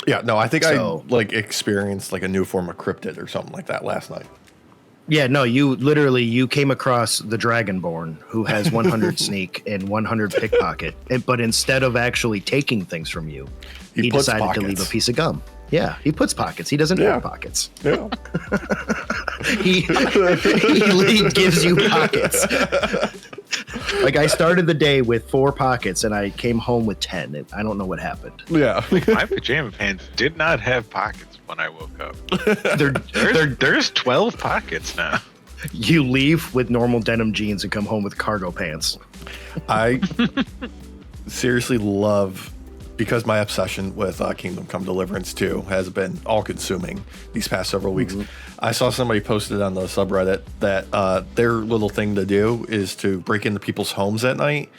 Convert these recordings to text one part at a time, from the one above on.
Yeah, no, I think I like experienced like a new form of cryptid or something like that last night. Yeah, no, you came across the Dragonborn who has 100 sneak and 100 pickpocket, but instead of actually taking things from you, he decided to leave a piece of gum. Yeah, he puts pockets. He doesn't have pockets. Yeah. he gives you pockets. Like, I started the day with 4 pockets and I came home with 10. I don't know what happened. Yeah. My pajama pants did not have pockets when I woke up. There's 12 pockets now. You leave with normal denim jeans and come home with cargo pants. I seriously love, because my obsession with Kingdom Come Deliverance 2 has been all-consuming these past several weeks. I saw somebody posted on the subreddit that their little thing to do is to break into people's homes at night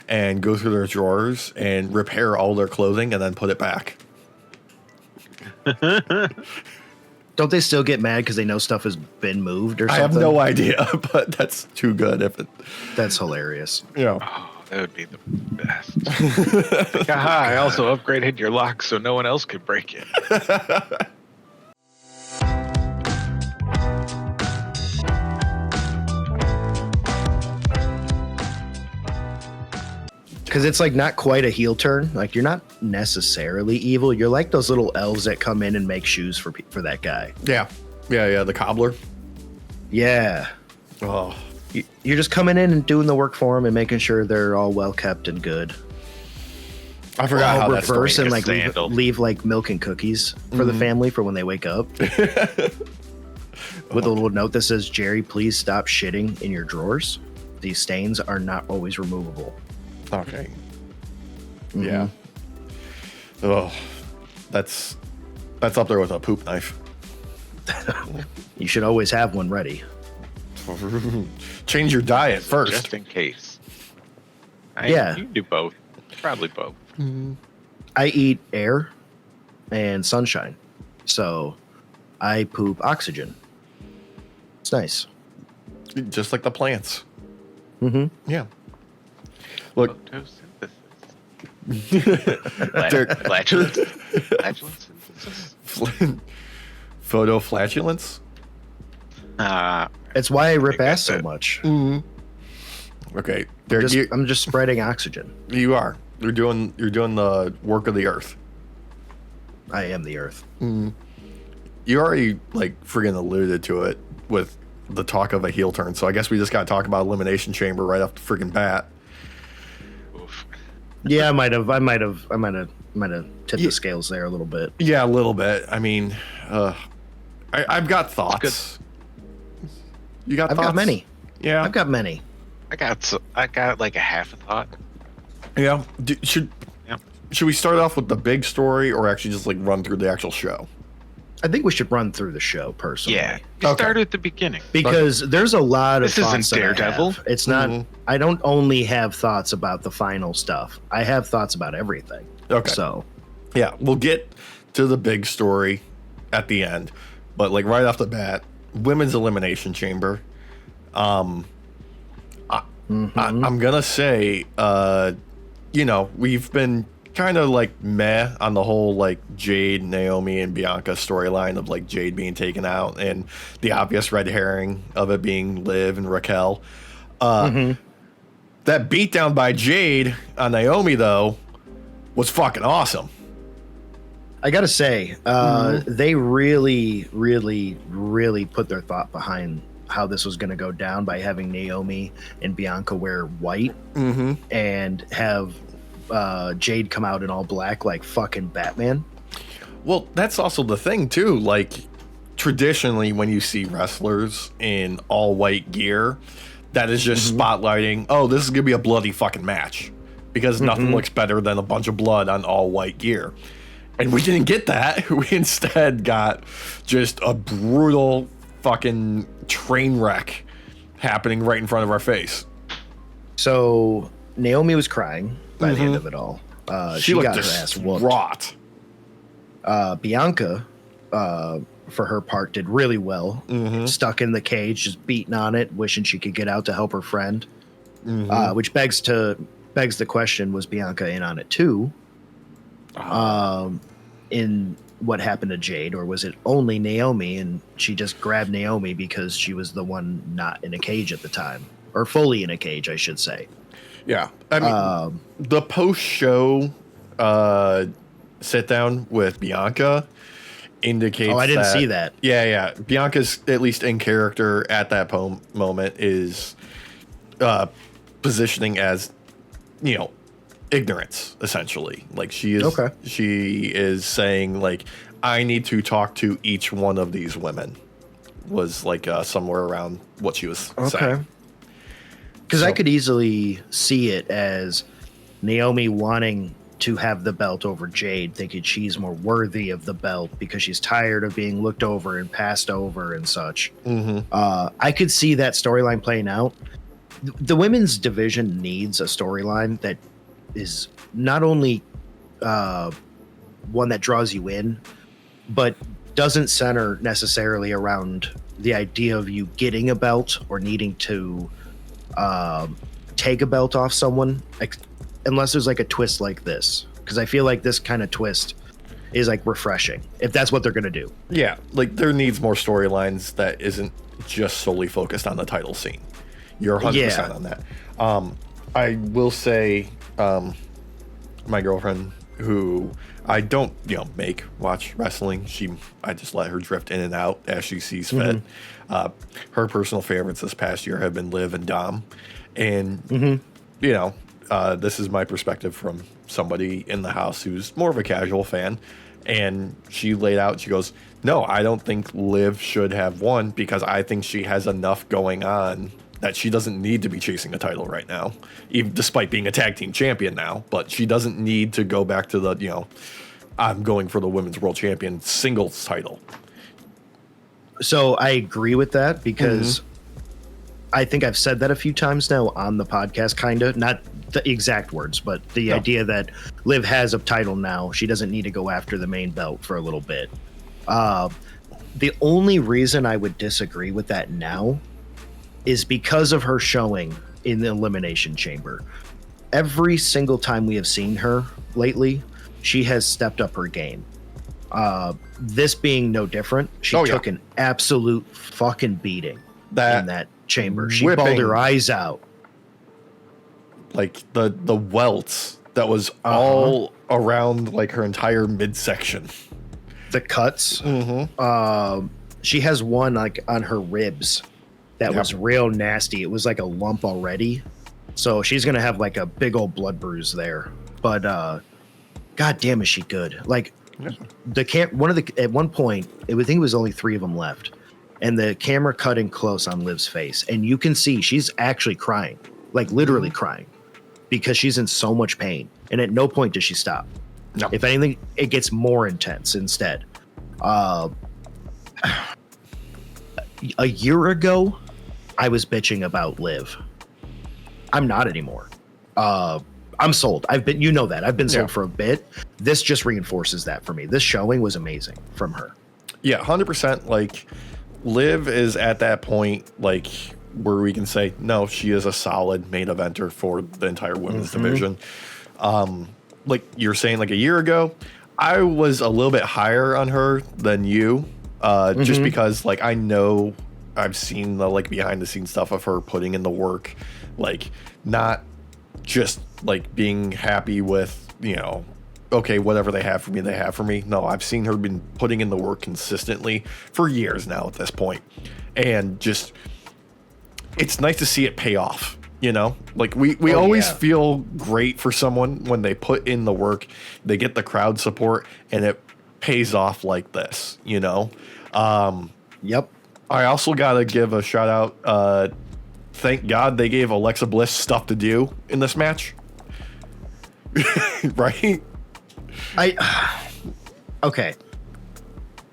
and go through their drawers and repair all their clothing and then put it back. Don't they still get mad because they know stuff has been moved or something? I have no idea, but that's too good. That's hilarious. Yeah. Oh, that would be the best. I also upgraded your lock so no one else could break it. Because it's like not quite a heel turn. Like, you're not necessarily evil. You're like those little elves that come in and make shoes for that guy. Yeah. The cobbler. Yeah. Oh. You're just coming in and doing the work for them and making sure they're all well kept and good. I forgot how that reverse and like leave like milk and cookies for the family for when they wake up. With a little note that says, "Jerry, please stop shitting in your drawers. These stains are not always removable." Okay. Yeah. Oh, that's up there with a poop knife. You should always have one ready. Change your diet first, just in case. You do both. Probably both. I eat air and sunshine, so I poop oxygen. It's nice. Just like the plants. Yeah. Look. Photosynthesis. Flatulence synthesis. Photoflatulence? It's why I rip ass so much. Okay. I'm just spreading oxygen. You are. You're doing the work of the earth. I am the earth. You already like friggin' alluded to it with the talk of a heel turn, so I guess we just gotta talk about Elimination Chamber right off the friggin' bat. Yeah, I might have tipped the scales there a little bit. Yeah, a little bit. I mean, I've got thoughts. You got thoughts? I've got many. Yeah, I've got many. I got like a half a thought. Yeah. Should we start off with the big story or actually just like run through the actual show? I think we should run through the show personally. Yeah, start at the beginning because there's a lot of. This isn't Daredevil. It's not. I don't only have thoughts about the final stuff. I have thoughts about everything. Okay. So, yeah, we'll get to the big story at the end, but like right off the bat, women's elimination chamber. I'm gonna say, we've been kind of like meh on the whole like Jade, Naomi, and Bianca storyline of like Jade being taken out and the obvious red herring of it being Liv and Raquel. That beatdown by Jade on Naomi though was fucking awesome. I gotta say, they really, really, really put their thought behind how this was going to go down by having Naomi and Bianca wear white and have Jade come out in all black like fucking Batman. Well, that's also the thing too. Like traditionally when you see wrestlers in all white gear, that is just spotlighting, oh, this is gonna be a bloody fucking match, because nothing looks better than a bunch of blood on all white gear. And we didn't get that. We instead got just a brutal fucking train wreck happening right in front of our face. So Naomi was crying by the end of it all. She got her ass whooped. Bianca, for her part, did really well. Stuck in the cage, just beating on it, wishing she could get out to help her friend. Which begs the question: was Bianca in on it too? In what happened to Jade, or was it only Naomi and she just grabbed Naomi because she was the one not in a cage at the time, or fully in a cage, I should say. Yeah. I mean, the post-show sit down with Bianca indicates I didn't see that. Yeah. Bianca's, at least in character at that moment, is positioning as, ignorance, essentially. Like, she is saying, like, I need to talk to each one of these women, was like somewhere around what she was saying. Because I could easily see it as Naomi wanting to have the belt over Jade, thinking she's more worthy of the belt because she's tired of being looked over and passed over and such. I could see that storyline playing out. The women's division needs a storyline that is not only one that draws you in, but doesn't center necessarily around the idea of you getting a belt or needing to take a belt off someone, unless there's like a twist like this, because I feel like this kind of twist is like refreshing if that's what they're gonna do. Yeah, like there needs more storylines that isn't just solely focused on the title scene. You're 100% on that. I will say, my girlfriend, who I don't watch wrestling, I just let her drift in and out as she sees fit. Her personal favorites this past year have been Liv and Dom, and this is my perspective from somebody in the house who's more of a casual fan. And she laid out, she goes, no, I don't think Liv should have won because I think she has enough going on that she doesn't need to be chasing a title right now, even despite being a tag team champion now. But she doesn't need to go back to the, I'm going for the women's world champion singles title. So I agree with that because I think I've said that a few times now on the podcast, kind of, not the exact words, but the idea that Liv has a title now. She doesn't need to go after the main belt for a little bit. The only reason I would disagree with that now is because of her showing in the Elimination Chamber. Every single time we have seen her lately, she has stepped up her game. This being no different, she took an absolute fucking beating in that chamber. She bawled her eyes out. Like the welts that was all around like her entire midsection. The cuts. She has one like on her ribs that was real nasty. It was like a lump already. So she's going to have like a big old blood bruise there. But god damn, is she good. Like at one point, I think it was only 3 of them left. And the camera cut in close on Liv's face. And you can see she's actually crying, like literally crying, because she's in so much pain. And at no point does she stop. No. If anything, it gets more intense instead. A year ago, I was bitching about Liv. I'm not anymore. I'm sold. I've been sold for a bit. This just reinforces that for me. This showing was amazing from her. Yeah, 100%. Like, Liv is at that point, like, where we can say, no, she is a solid main eventer for the entire women's division. Like you're saying, like a year ago, I was a little bit higher on her than you, just because, like, I know I've seen the, like, behind the scenes stuff of her putting in the work, like, not just, like, being happy with, okay, whatever they have for me, they have for me. No, I've seen her been putting in the work consistently for years now at this point. And just, it's nice to see it pay off, Like, we always feel great for someone when they put in the work, they get the crowd support, and it pays off like this, Yep. I also got to give a shout out. Thank God they gave Alexa Bliss stuff to do in this match. Right? Okay.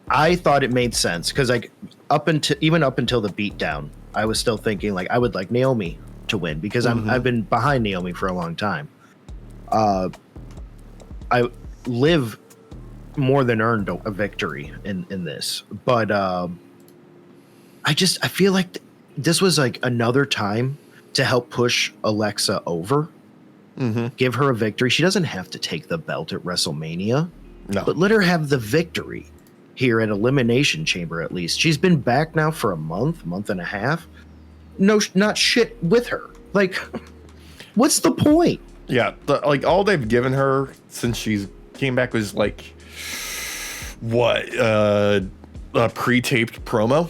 I thought it made sense because, like, up until the beatdown, I was still thinking, like, I would like Naomi to win because I've been behind Naomi for a long time. I Liv more than earned a victory in this, but I feel like this was like another time to help push Alexa over, give her a victory. She doesn't have to take the belt at WrestleMania. No. But let her have the victory here at Elimination Chamber, at least. She's been back now for a month and a half. No, not shit with her. Like, what's the point? Yeah, like all they've given her since she's came back was like what a pre-taped promo.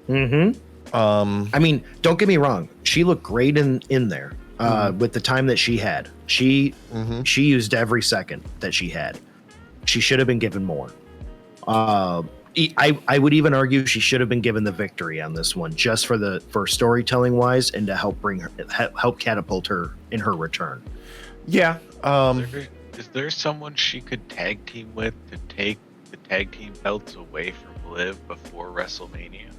I mean, don't get me wrong. She looked great in there with the time that she had. She used every second that she had. She should have been given more. I would even argue she should have been given the victory on this one, just for storytelling wise and to help help catapult her in her return. Yeah. Is there someone she could tag team with to take the tag team belts away from Liv before WrestleMania?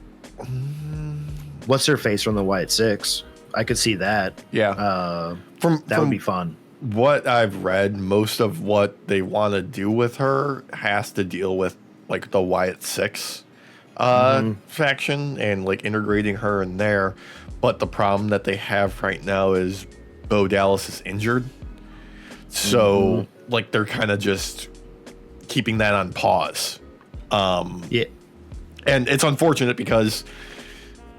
What's her face from the Wyatt Six? I could see that. Yeah. That would be fun. What I've read, most of what they want to do with her has to deal with like the Wyatt Six faction and like integrating her in there. But the problem that they have right now is Bo Dallas is injured. So like they're kind of just keeping that on pause. Yeah. And it's unfortunate because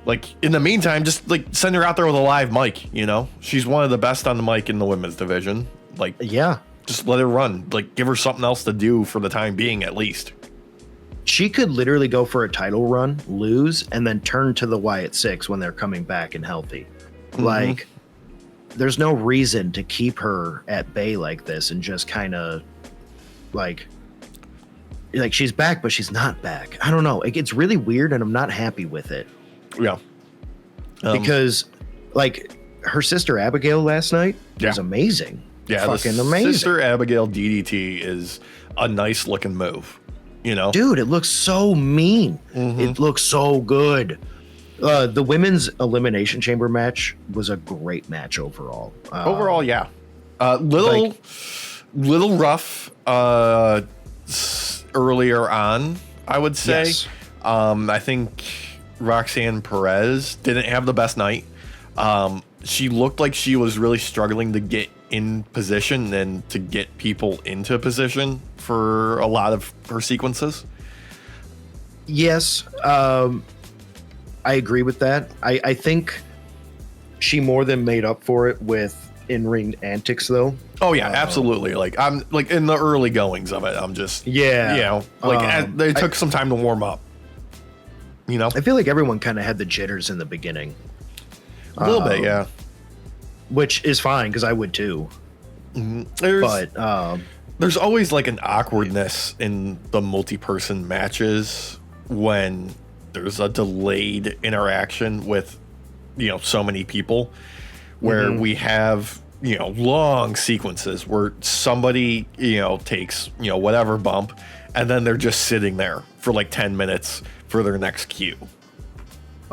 like in the meantime, just like send her out there with a live mic, you know? She's one of the best on the mic in the women's division. Like, yeah. Just let her run. Like give her something else to do for the time being at least. She could literally go for a title run, lose, and then turn to the Wyatt Six when they're coming back and healthy. Like, there's no reason to keep her at bay like this and just kind of like she's back, but she's not back. I don't know. It's really weird, and I'm not happy with it. Yeah. Because like her sister Abigail last night was amazing. Yeah, fucking amazing. Sister Abigail DDT is a nice looking move. You know, dude, it looks so mean. It looks so good. The women's Elimination Chamber match was a great match overall. Yeah. Little rough earlier on, I would say. Yes. I think Roxanne Perez didn't have the best night. She looked like she was really struggling to get in position and to get people into position for a lot of her sequences. Yes, I agree with that. I think she more than made up for it with in-ring antics, though. Oh yeah, absolutely. Like I'm like in the early goings of it. I'm just you know, like they took some time to warm up. You know, I feel like everyone kind of had the jitters in the beginning. A little bit, yeah. Which is fine because I would too. There's always like an awkwardness in the multi-person matches when there's a delayed interaction with, you know, so many people where we have, you know, long sequences where somebody, you know, takes, you know, whatever bump and then they're just sitting there for like 10 minutes for their next cue.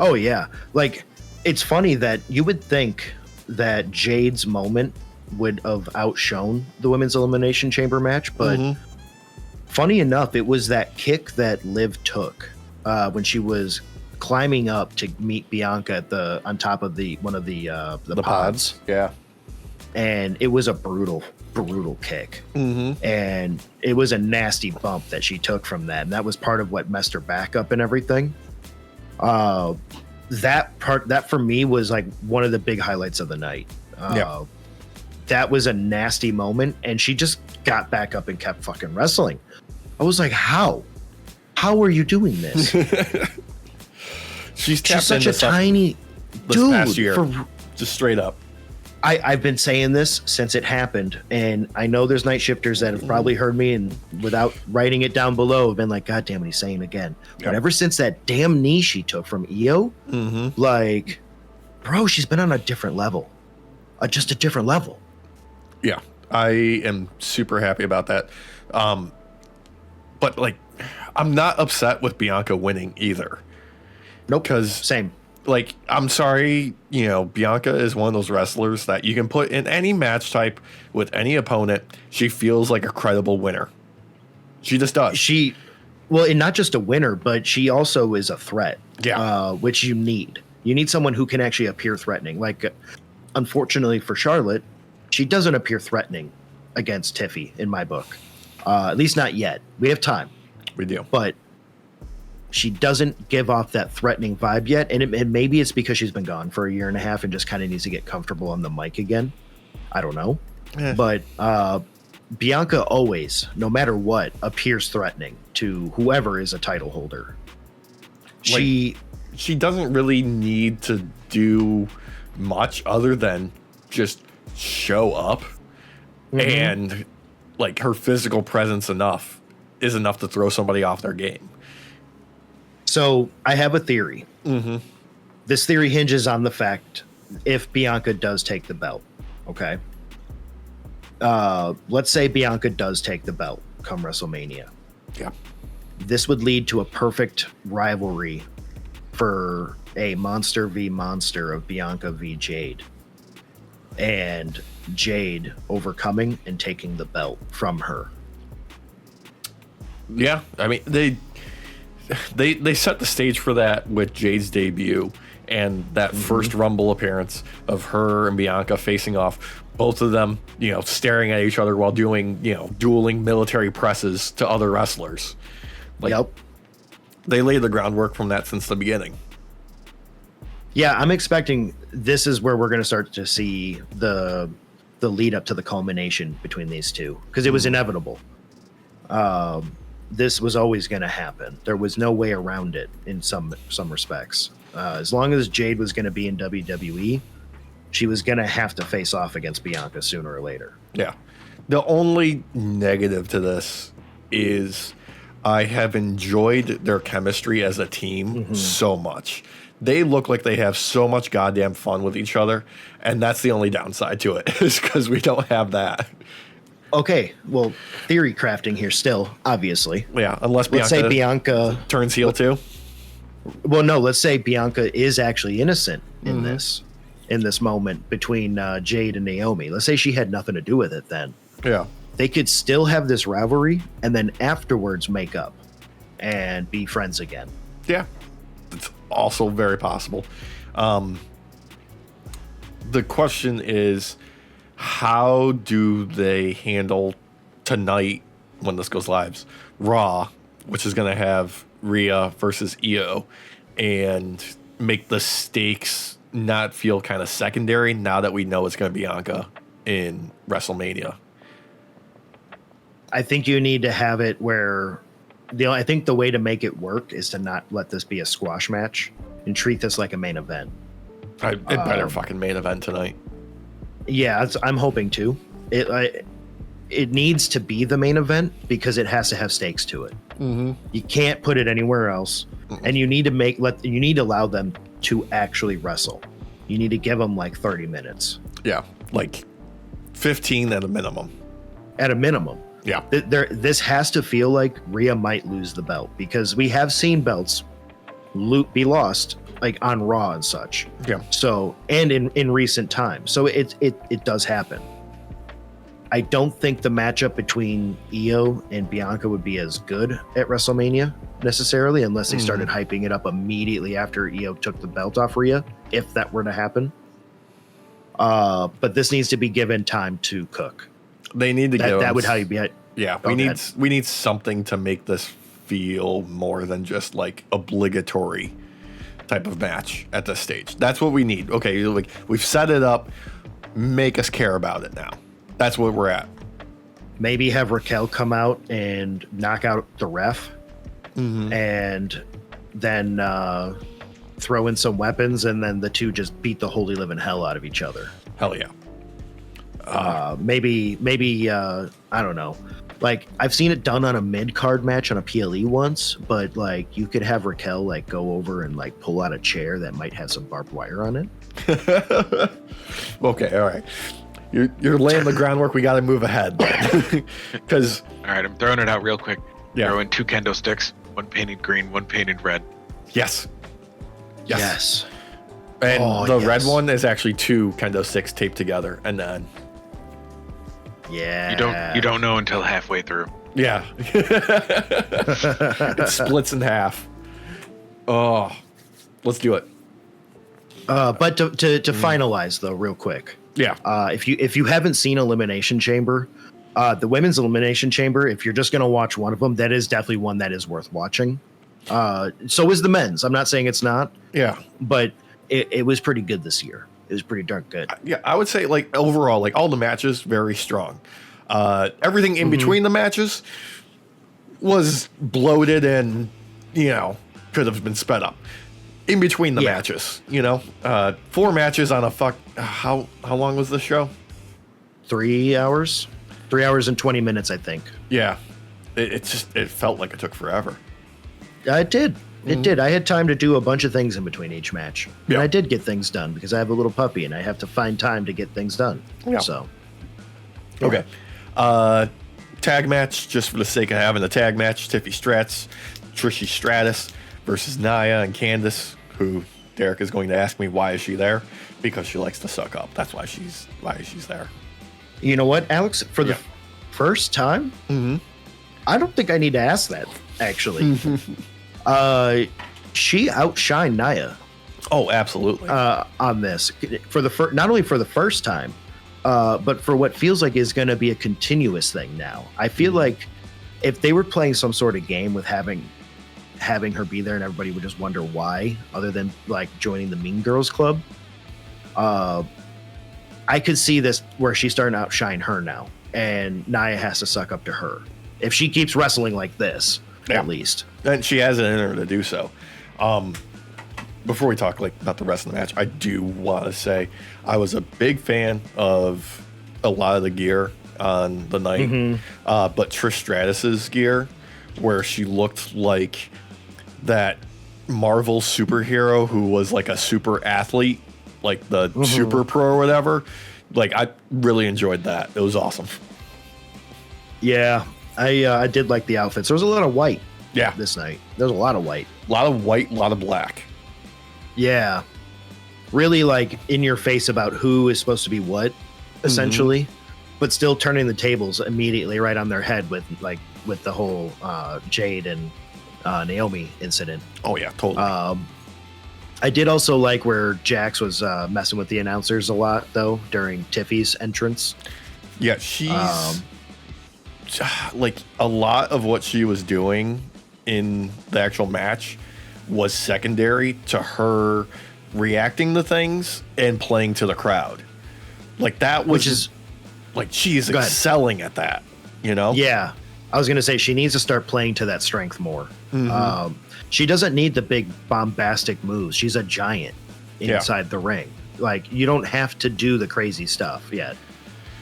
Oh yeah. Like it's funny that you would think that Jade's moment would have outshone the women's Elimination Chamber match, but funny enough, it was that kick that Liv took when she was climbing up to meet Bianca at on top of one of the pods. Yeah, and it was a brutal kick, and it was a nasty bump that she took from that, and that was part of what messed her back up and everything. That for me was like one of the big highlights of the night. That was a nasty moment, and she just got back up and kept fucking wrestling. I was like, how are you doing this? She's such a tiny dude. Past year, just straight up. I've been saying this since it happened, and I know there's night shifters that have probably heard me and without writing it down below have been like, God damn it, he's saying it again. Yep. But ever since that damn knee she took from Io, like, bro, she's been on a different level. Just a different level. Yeah, I am super happy about that. But like, I'm not upset with Bianca winning either. Nope. Because same. Like, I'm sorry, you know, Bianca is one of those wrestlers that you can put in any match type with any opponent. She feels like a credible winner. She just does. Well, and not just a winner, but she also is a threat. Yeah. Which you need. You need someone who can actually appear threatening. Like, unfortunately for Charlotte, she doesn't appear threatening against Tiffy in my book. At least not yet. We have time. We do. But she doesn't give off that threatening vibe yet. And maybe it's because she's been gone for a year and a half and just kind of needs to get comfortable on the mic again. I don't know. But Bianca always, no matter what, appears threatening to whoever is a title holder. She doesn't really need to do much other than just show up, and like her physical presence is enough to throw somebody off their game. So I have a theory. This theory hinges on the fact if Bianca does take the belt. Okay. Let's say Bianca does take the belt come WrestleMania. Yeah. This would lead to a perfect rivalry for a monster v monster of Bianca v Jade. And Jade overcoming and taking the belt from her. Yeah. I mean, they set the stage for that with Jade's debut and that first Rumble appearance of her and Bianca facing off. Both of them, staring at each other while doing, dueling military presses to other wrestlers. They laid the groundwork from that since the beginning. Yeah, I'm expecting this is where we're going to start to see the lead up to the culmination between these two, because it was inevitable. This was always going to happen. There was no way around it in some respects. As long as Jade was going to be in WWE, she was going to have to face off against Bianca sooner or later. Yeah. The only negative to this is I have enjoyed their chemistry as a team so much. They look like they have so much goddamn fun with each other, and that's the only downside to it, is because we don't have that. Okay, well, theory crafting here still, obviously. Yeah, unless let's say Bianca turns heel too. Well, no, let's say Bianca is actually innocent in this moment between Jade and Naomi. Let's say she had nothing to do with it then. Yeah. They could still have this rivalry and then afterwards make up and be friends again. Yeah. It's also very possible. The question is, how do they handle tonight when this goes live? Raw, which is going to have Rhea versus Io, and make the stakes not feel kind of secondary now that we know it's going to be Bianca in WrestleMania. I think you need to have it where I think the way to make it work is to not let this be a squash match and treat this like a main event. It better fucking main event tonight. Yeah, I'm hoping to. It needs to be the main event because it has to have stakes to it. You can't put it anywhere else, and you need to allow them to actually wrestle. You need to give them like 30 minutes. Yeah, like 15 at a minimum. At a minimum. Yeah. This has to feel like Rhea might lose the belt, because we have seen belts be lost like on Raw and such. Yeah. So, and in recent times. So it does happen. I don't think the matchup between Io and Bianca would be as good at WrestleMania necessarily, unless they started hyping it up immediately after Io took the belt off Rhea, if that were to happen. But this needs to be given time to cook. They need to give that would how you be. Yeah, we need something to make this feel more than just like obligatory type of match at this stage. That's what we need. Okay, like we've set it up, make us care about it now. That's where we're at. Maybe have Raquel come out and knock out the ref, and then throw in some weapons, and then the two just beat the holy living hell out of each other. Hell yeah. Maybe I don't know. Like, I've seen it done on a mid-card match on a PLE once, but like you could have Raquel like go over and like pull out a chair that might have some barbed wire on it. Okay, all right. You're laying the groundwork. We got to move ahead, because all right, I'm throwing it out real quick. Yeah. Throwing 2 kendo sticks, one painted green, one painted red. Yes. And the red one is actually 2 kendo sticks taped together, and then yeah, you don't know until halfway through. Yeah. It splits in half. Oh, let's do it. But to finalize though, real quick. Yeah. If you haven't seen Elimination Chamber, The women's elimination chamber, if you're just going to watch one of them, that is definitely one that is worth watching. So is the men's. I'm not saying it's not. Yeah. But it was pretty good this year. It was pretty darn good. Yeah, I would say like overall, like all the matches, very strong. Everything in between the matches was bloated and, could have been sped up. In between the matches, 4 matches on how long was the show? 3 hours? 3 hours and 20 minutes, I think. Yeah. It felt like it took forever. It did. It did. I had time to do a bunch of things in between each match. Yeah. And I did get things done because I have a little puppy and I have to find time to get things done. Yeah. So. Okay. Tag match, just for the sake of having a tag match, Trish Stratus versus Nia and Candice, who Derek is going to ask me why is she there? Because she likes to suck up. That's why she's there. You know what, Alex? For the first time, I don't think I need to ask that, actually. She outshined Nia. Oh, absolutely. On this. Not only for the first time, but for what feels like is going to be a continuous thing now. I feel like if they were playing some sort of game with having her be there and everybody would just wonder why, other than like joining the Mean Girls Club, I could see this where she's starting to outshine her now, and Nia has to suck up to her if she keeps wrestling like this, at least. And she has it in her to do so. Before we talk about the rest of the match, I do want to say I was a big fan of a lot of the gear on the night, but Trish Stratus's gear, where she looked like that Marvel superhero who was like a super athlete, like the Super Pro or whatever. Like, I really enjoyed that. It was awesome. Yeah, I did like the outfits. There was a lot of white. Yeah, this night there was a lot of white. A lot of white, a lot of black. Yeah, really like in your face about who is supposed to be what, essentially, but still turning the tables immediately right on their head with the whole Jade and Naomi incident. Oh yeah, totally. I did also like where Jax was messing with the announcers a lot though during Tiffy's entrance. Yeah, she's like a lot of what she was doing in the actual match was secondary to her reacting to things and playing to the crowd. Like that was she is excelling at that, Yeah. I was going to say she needs to start playing to that strength more. She doesn't need the big bombastic moves. She's a giant inside the ring. Like, you don't have to do the crazy stuff yet.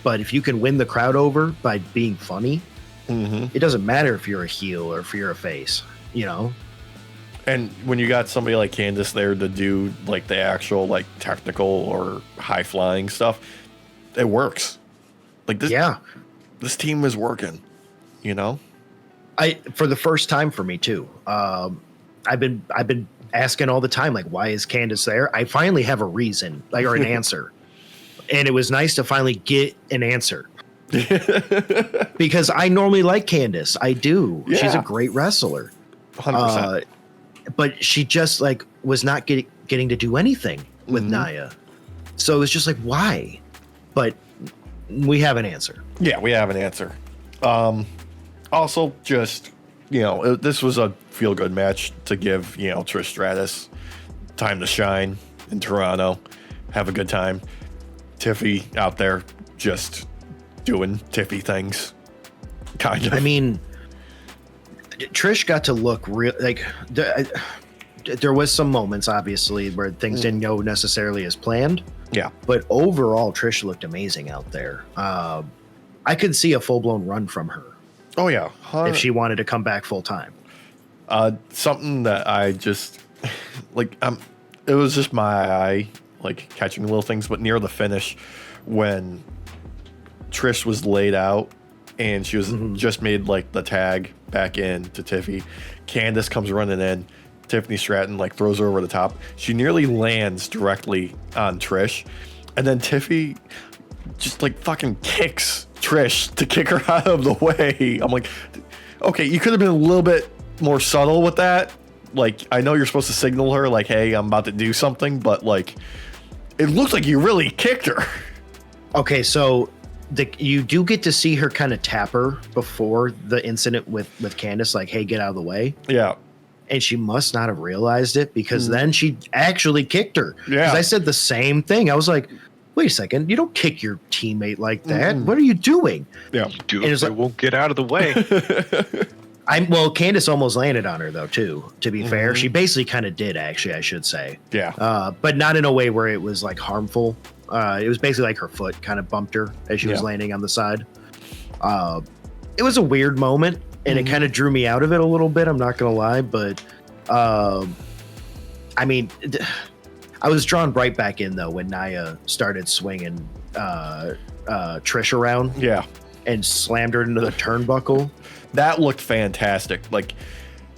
But if you can win the crowd over by being funny, it doesn't matter if you're a heel or if you're a face, And when you got somebody like Candice there to do like the actual like technical or high flying stuff, it works. Like this, this team is working, For the first time for me too. I've been asking all the time, like, why is Candice there? I finally have a reason, or an answer. And it was nice to finally get an answer. Because I normally like Candice. I do. Yeah. She's a great wrestler. 100%. But she just was not getting to do anything with Nia. So it was just like, why? But we have an answer. Yeah, we have an answer. Also, just, this was a feel-good match to give, Trish Stratus time to shine in Toronto, have a good time. Tiffy out there just doing Tiffy things, kind of. I mean, Trish got to look real. There was some moments, obviously, where things didn't go necessarily as planned. Yeah. But overall, Trish looked amazing out there. I could see a full-blown run from her. Oh, yeah. If she wanted to come back full-time. Something that I just, it was just my eye, catching little things, but near the finish, when Trish was laid out and she was just made, the tag back in to Tiffy, Candice comes running in, Tiffany Stratton, throws her over the top. She nearly lands directly on Trish, and then Tiffy just, fucking kicks Trish to kick her out of the way. I'm like, okay, you could have been a little bit more subtle with that. I know you're supposed to signal her, hey, I'm about to do something, but, it looked like you really kicked her. Okay, so you do get to see her kind of tap her before the incident with Candice, like, hey, get out of the way. Yeah. And she must not have realized it, because then she actually kicked her. Yeah. Because I said the same thing. I was like, wait a second, you don't kick your teammate like that. What are you doing? Yeah. You do it, they won't get out of the way. Well, Candice almost landed on her, though, too, to be fair. She basically kind of did, actually, I should say. Yeah. But not in a way where it was, like, harmful. It was basically like her foot kind of bumped her as she was landing on the side. It was a weird moment, and it kind of drew me out of it a little bit, I'm not going to lie. But, I mean, I was drawn right back in, though, when Nia started swinging Trish around. Yeah. And slammed her into the turnbuckle. That looked fantastic. Like,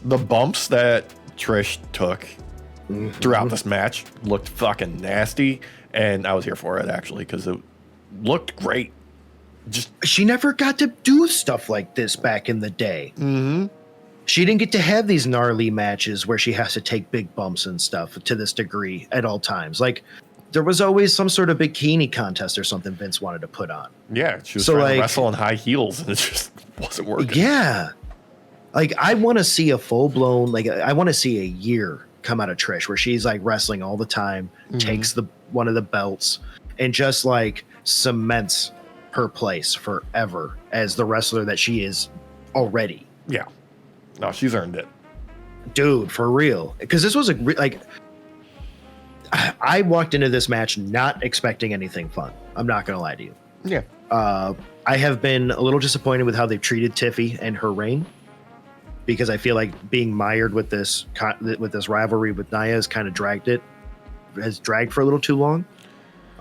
the bumps that Trish took throughout this match looked fucking nasty. And I was here for it, actually, because it looked great. She never got to do stuff like this back in the day. She didn't get to have these gnarly matches where she has to take big bumps and stuff to this degree at all times. Like, there was always some sort of bikini contest or something Vince wanted to put on. Yeah, she was trying to wrestle in high heels, and it just wasn't working. Yeah. Like, I want to see a full-blown, like, I want to see a year come out of Trish where she's, like, wrestling all the time, takes one of the belts, and just, like, cements her place forever as the wrestler that she is already. Yeah. No, she's earned it. Dude, for real. Because this was I walked into this match not expecting anything fun. I'm not going to lie to you. Yeah. I have been a little disappointed with how they've treated Tiffy and her reign, because I feel like being mired with this rivalry with Nia has kind of dragged for a little too long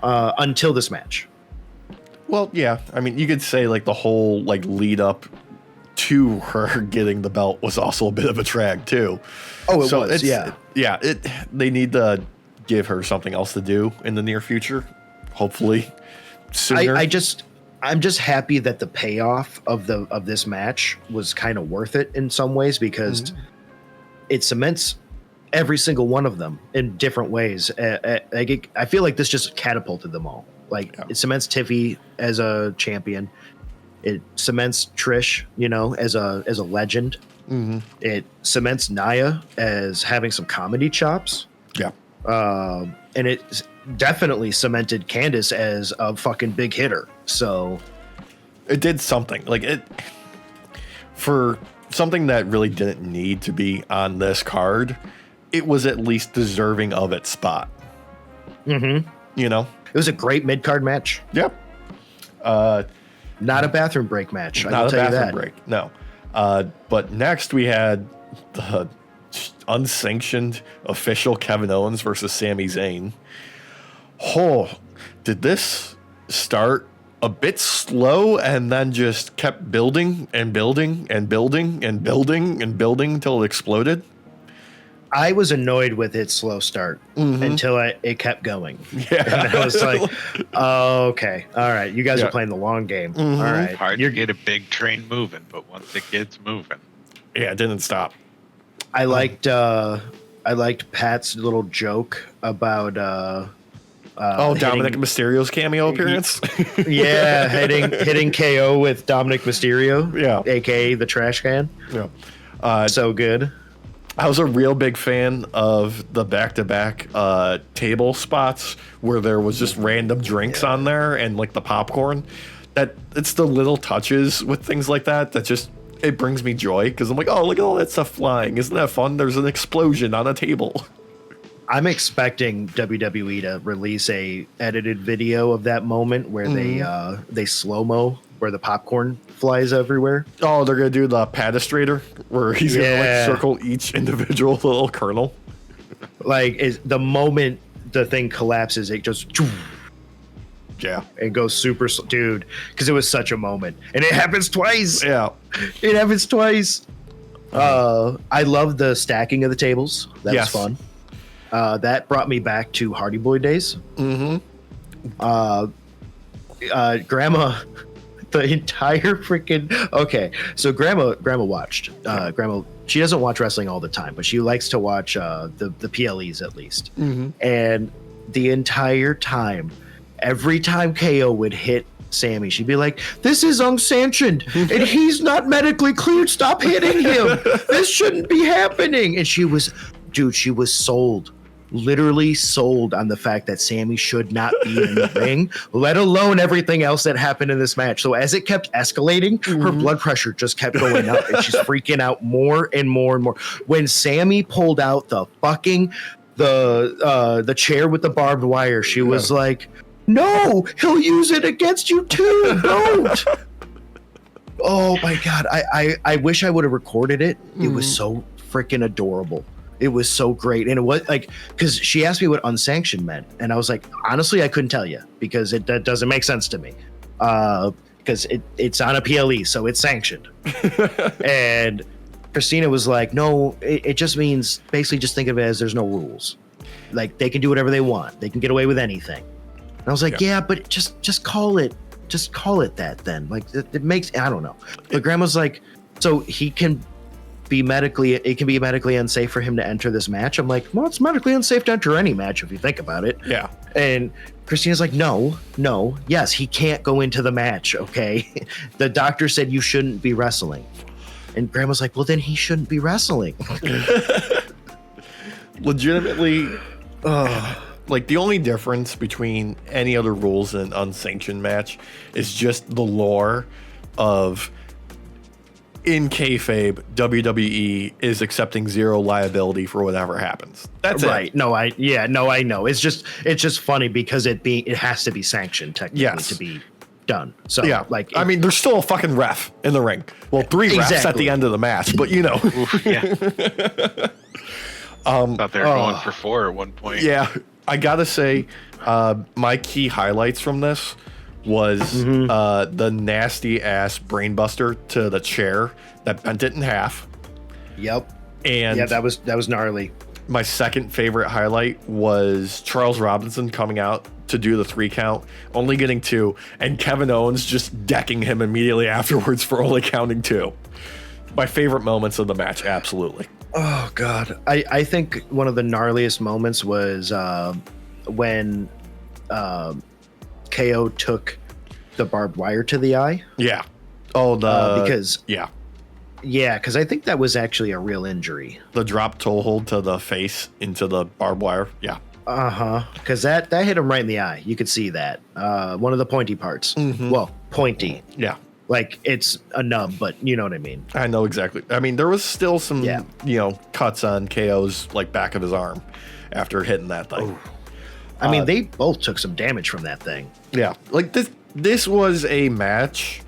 until this match. Well, yeah. I mean, you could say, like, the whole, like, lead up to her getting the belt was also a bit of a drag too. Oh, it was. Yeah. They need to give her something else to do in the near future, hopefully sooner. I'm just happy that the payoff of this match was kind of worth it in some ways, because it cements every single one of them in different ways. I feel like this just catapulted them all. Like, it cements Tiffy as a champion. It cements Trish, as a legend. It cements Nia as having some comedy chops. Yeah. And it definitely cemented Candice as a fucking big hitter. So it did something. Like, it, for something that really didn't need to be on this card, it was at least deserving of its spot. It was a great mid-card match. Yep. Not a bathroom break match. Not a bathroom break. No. But next we had the unsanctioned official Kevin Owens versus Sami Zayn. Oh, did this start a bit slow and then just kept building and building and building and building and building until it exploded? I was annoyed with its slow start until it kept going. Yeah. And I was like, oh, okay. All right. You guys are playing the long game. All right. Hard to get a big train moving, but once it gets moving. Yeah, it didn't stop. I liked Pat's little joke about Dominic Mysterio's cameo appearance. Yeah, hitting KO with Dominic Mysterio. Yeah. AKA the trash can. Yeah. So good. I was a real big fan of the back-to-back table spots where there was just random drinks on there and, like, the popcorn. That it's the little touches with things like that just, it brings me joy, because I'm like, oh, look at all that stuff flying. Isn't that fun? There's an explosion on a table. I'm expecting WWE to release a edited video of that moment where they slow-mo where the popcorn flies everywhere. Oh, they're gonna do the padistrator where he's gonna like circle each individual little kernel. Like, is the moment the thing collapses, it just it goes super dude, because it was such a moment, and it happens twice. It happens twice. I love the stacking of the tables. That was fun. That brought me back to Hardy Boy days. Grandma, the entire freaking so grandma watched. Grandma, she doesn't watch wrestling all the time, but she likes to watch the PLEs at least. And the entire time, every time KO would hit Sami, she'd be like, "This is unsanctioned, and he's not medically cleared. Stop hitting him. This shouldn't be happening." And she was sold, literally sold on the fact that Sami should not be in the ring, let alone everything else that happened in this match. So as it kept escalating, her blood pressure just kept going up, and she's freaking out more and more and more. When Sami pulled out the fucking the chair with the barbed wire, she was like, "No, he'll use it against you too. Don't." Oh my God. I wish I would have recorded it. It was so freaking adorable. It was so great. And it was like, because she asked me what unsanctioned meant. And I was like, honestly, I couldn't tell you because that doesn't make sense to me. Because it's on a PLE, so it's sanctioned. And Christina was like, no, it just means basically just think of it as there's no rules. Like they can do whatever they want. They can get away with anything. And I was like, yeah, but just call it that then. Like it makes, I don't know. But Grandma's like, so it can be medically unsafe for him to enter this match. I'm like, well, it's medically unsafe to enter any match if you think about it. Yeah. And Christina's like, no, yes, he can't go into the match. Okay. The doctor said you shouldn't be wrestling. And Grandma's like, well, then he shouldn't be wrestling. Legitimately, like the only difference between any other rules in an unsanctioned match is just the lore of, in kayfabe, WWE is accepting zero liability for whatever happens. That's right. it. No, I know. It's just funny because it has to be sanctioned technically to be done. So yeah, I mean, there's still a fucking ref in the ring. Well, 3 refs at the end of the match, but you know. Yeah. Thought they were going for 4 at one point. Yeah, I gotta say, my key highlights from this was the nasty ass brainbuster to the chair that bent it in half. Yep. And yeah, that was gnarly. My second favorite highlight was Charles Robinson coming out to do the 3 count, only getting 2, and Kevin Owens just decking him immediately afterwards for only counting 2. My favorite moments of the match, absolutely. Oh God, I think one of the gnarliest moments was when KO took the barbed wire to the eye. Yeah. Oh, because I think that was actually a real injury. The drop toe hold to the face into the barbed wire. Yeah. Because that hit him right in the eye. You could see that. One of the pointy parts. Well, pointy. Yeah. Like it's a nub, but you know what I mean. I know exactly. I mean, there was still some, cuts on KO's like back of his arm after hitting that thing. Ooh. I mean, they both took some damage from that thing. Yeah, like this was a match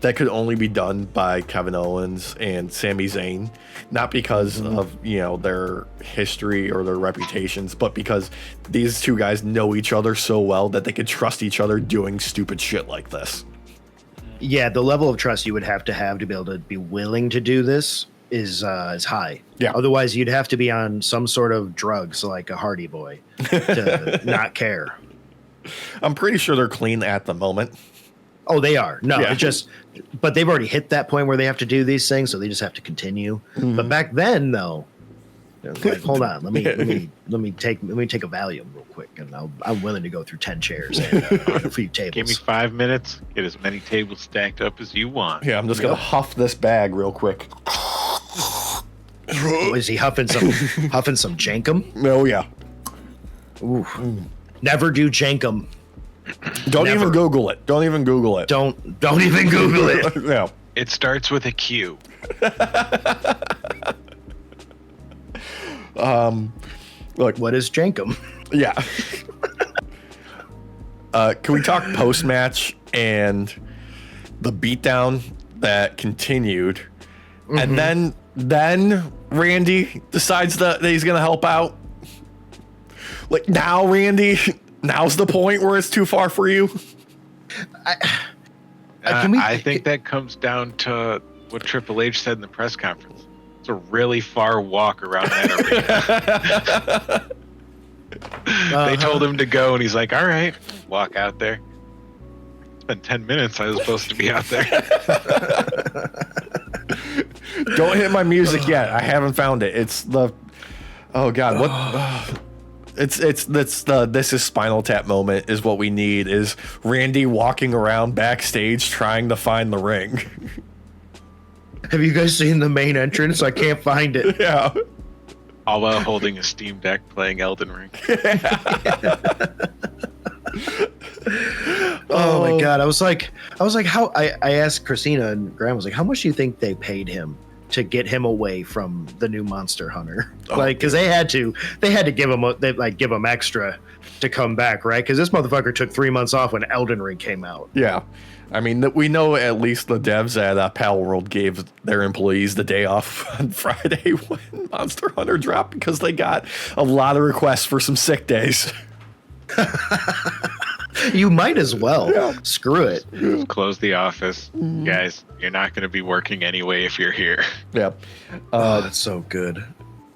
that could only be done by Kevin Owens and Sami Zayn, not because of their history or their reputations, but because these 2 guys know each other so well that they could trust each other doing stupid shit like this. Yeah, the level of trust you would have to be able to be willing to do this is high. Yeah. Otherwise, you'd have to be on some sort of drugs like a Hardy Boy to not care. I'm pretty sure they're clean at the moment. Oh, they are. No, yeah. But they've already hit that point where they have to do these things, so they just have to continue. But back then, though, like, hold on, let me take a Valium real quick, and I'm willing to go through 10 chairs and a few tables. Give me 5 minutes. Get as many tables stacked up as you want. Yeah, I'm just gonna huff this bag real quick. Is he huffing some jankum? Oh yeah. Ooh. Never do jankum. Don't even Google it. Don't even Google it. Don't even Google it. No. It starts with a Q. Look, what is jankum? Yeah. Can we talk post-match and the beatdown that continued? And then Randy decides that he's going to help out. Like, now, Randy, now's the point where it's too far for you? I think that comes down to what Triple H said in the press conference. It's a really far walk around that arena. They told him to go, and he's like, all right, walk out there. It's been 10 minutes. I was supposed to be out there. Don't hit my music yet. I haven't found it. It's the... Oh, God. What... This is Spinal Tap moment is what we need, is Randy walking around backstage trying to find the ring. Have you guys seen the main entrance? I can't find it. Yeah. All while holding a Steam Deck playing Elden Ring. Oh my god! I was like, how? I asked Christina and Graham, was like, how much do you think they paid him to get him away from the new Monster Hunter? Like, because they had to give him extra to come back, right? Because this motherfucker took 3 months off when Elden Ring came out. Yeah. I mean, we know at least the devs at Pal World gave their employees the day off on Friday when Monster Hunter dropped because they got a lot of requests for some sick days. You might as well. Yeah. Screw it. Just close the office. Guys, you're not going to be working anyway if you're here. Yeah. That's so good.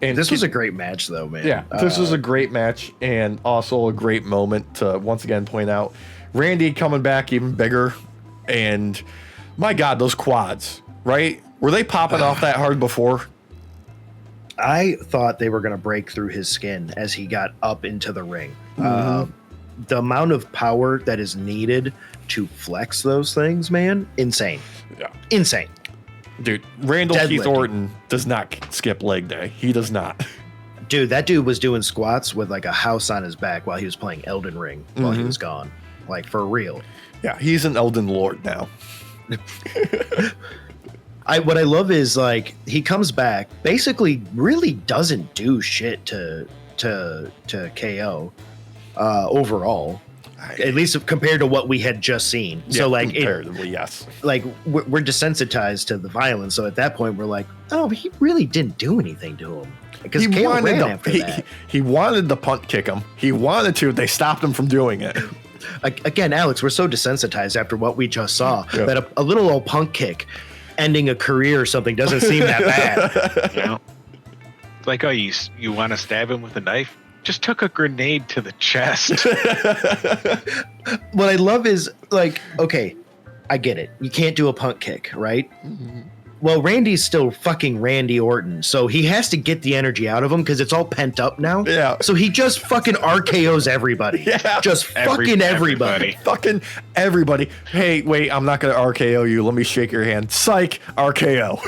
And this was a great match, though, man. Yeah, this was a great match and also a great moment to once again point out Randy coming back even bigger. And my God, those quads, right? Were they popping off that hard before? I thought they were going to break through his skin as he got up into the ring. The amount of power that is needed to flex those things, man, insane. Yeah. Insane. Dude, Randall Keith Orton does not skip leg day. He does not. Dude, that dude was doing squats with like a house on his back while he was playing Elden Ring while he was gone. Like, for real. Yeah, he's an Elden Lord now. What I love is, like, he comes back, basically really doesn't do shit to KO overall. At least compared to what we had just seen. Yeah, so, like, comparatively, yes. Like, we're desensitized to the violence. So at that point, we're like, oh, he really didn't do anything to him. Because he wanted to punt kick him. He wanted to. They stopped him from doing it. Again, Alex, we're so desensitized after what we just saw that a little old punk kick ending a career or something doesn't seem that bad. You know? It's like, oh, you want to stab him with a knife? Just took a grenade to the chest. What I love is, like, okay, I get it. You can't do a punk kick, right? Mm-hmm. Well, Randy's still fucking Randy Orton, so he has to get the energy out of him because it's all pent up now. Yeah. So he just fucking RKO's everybody. Yeah. Just fucking everybody. Fucking everybody. Hey, wait, I'm not going to RKO you. Let me shake your hand. Psych, RKO.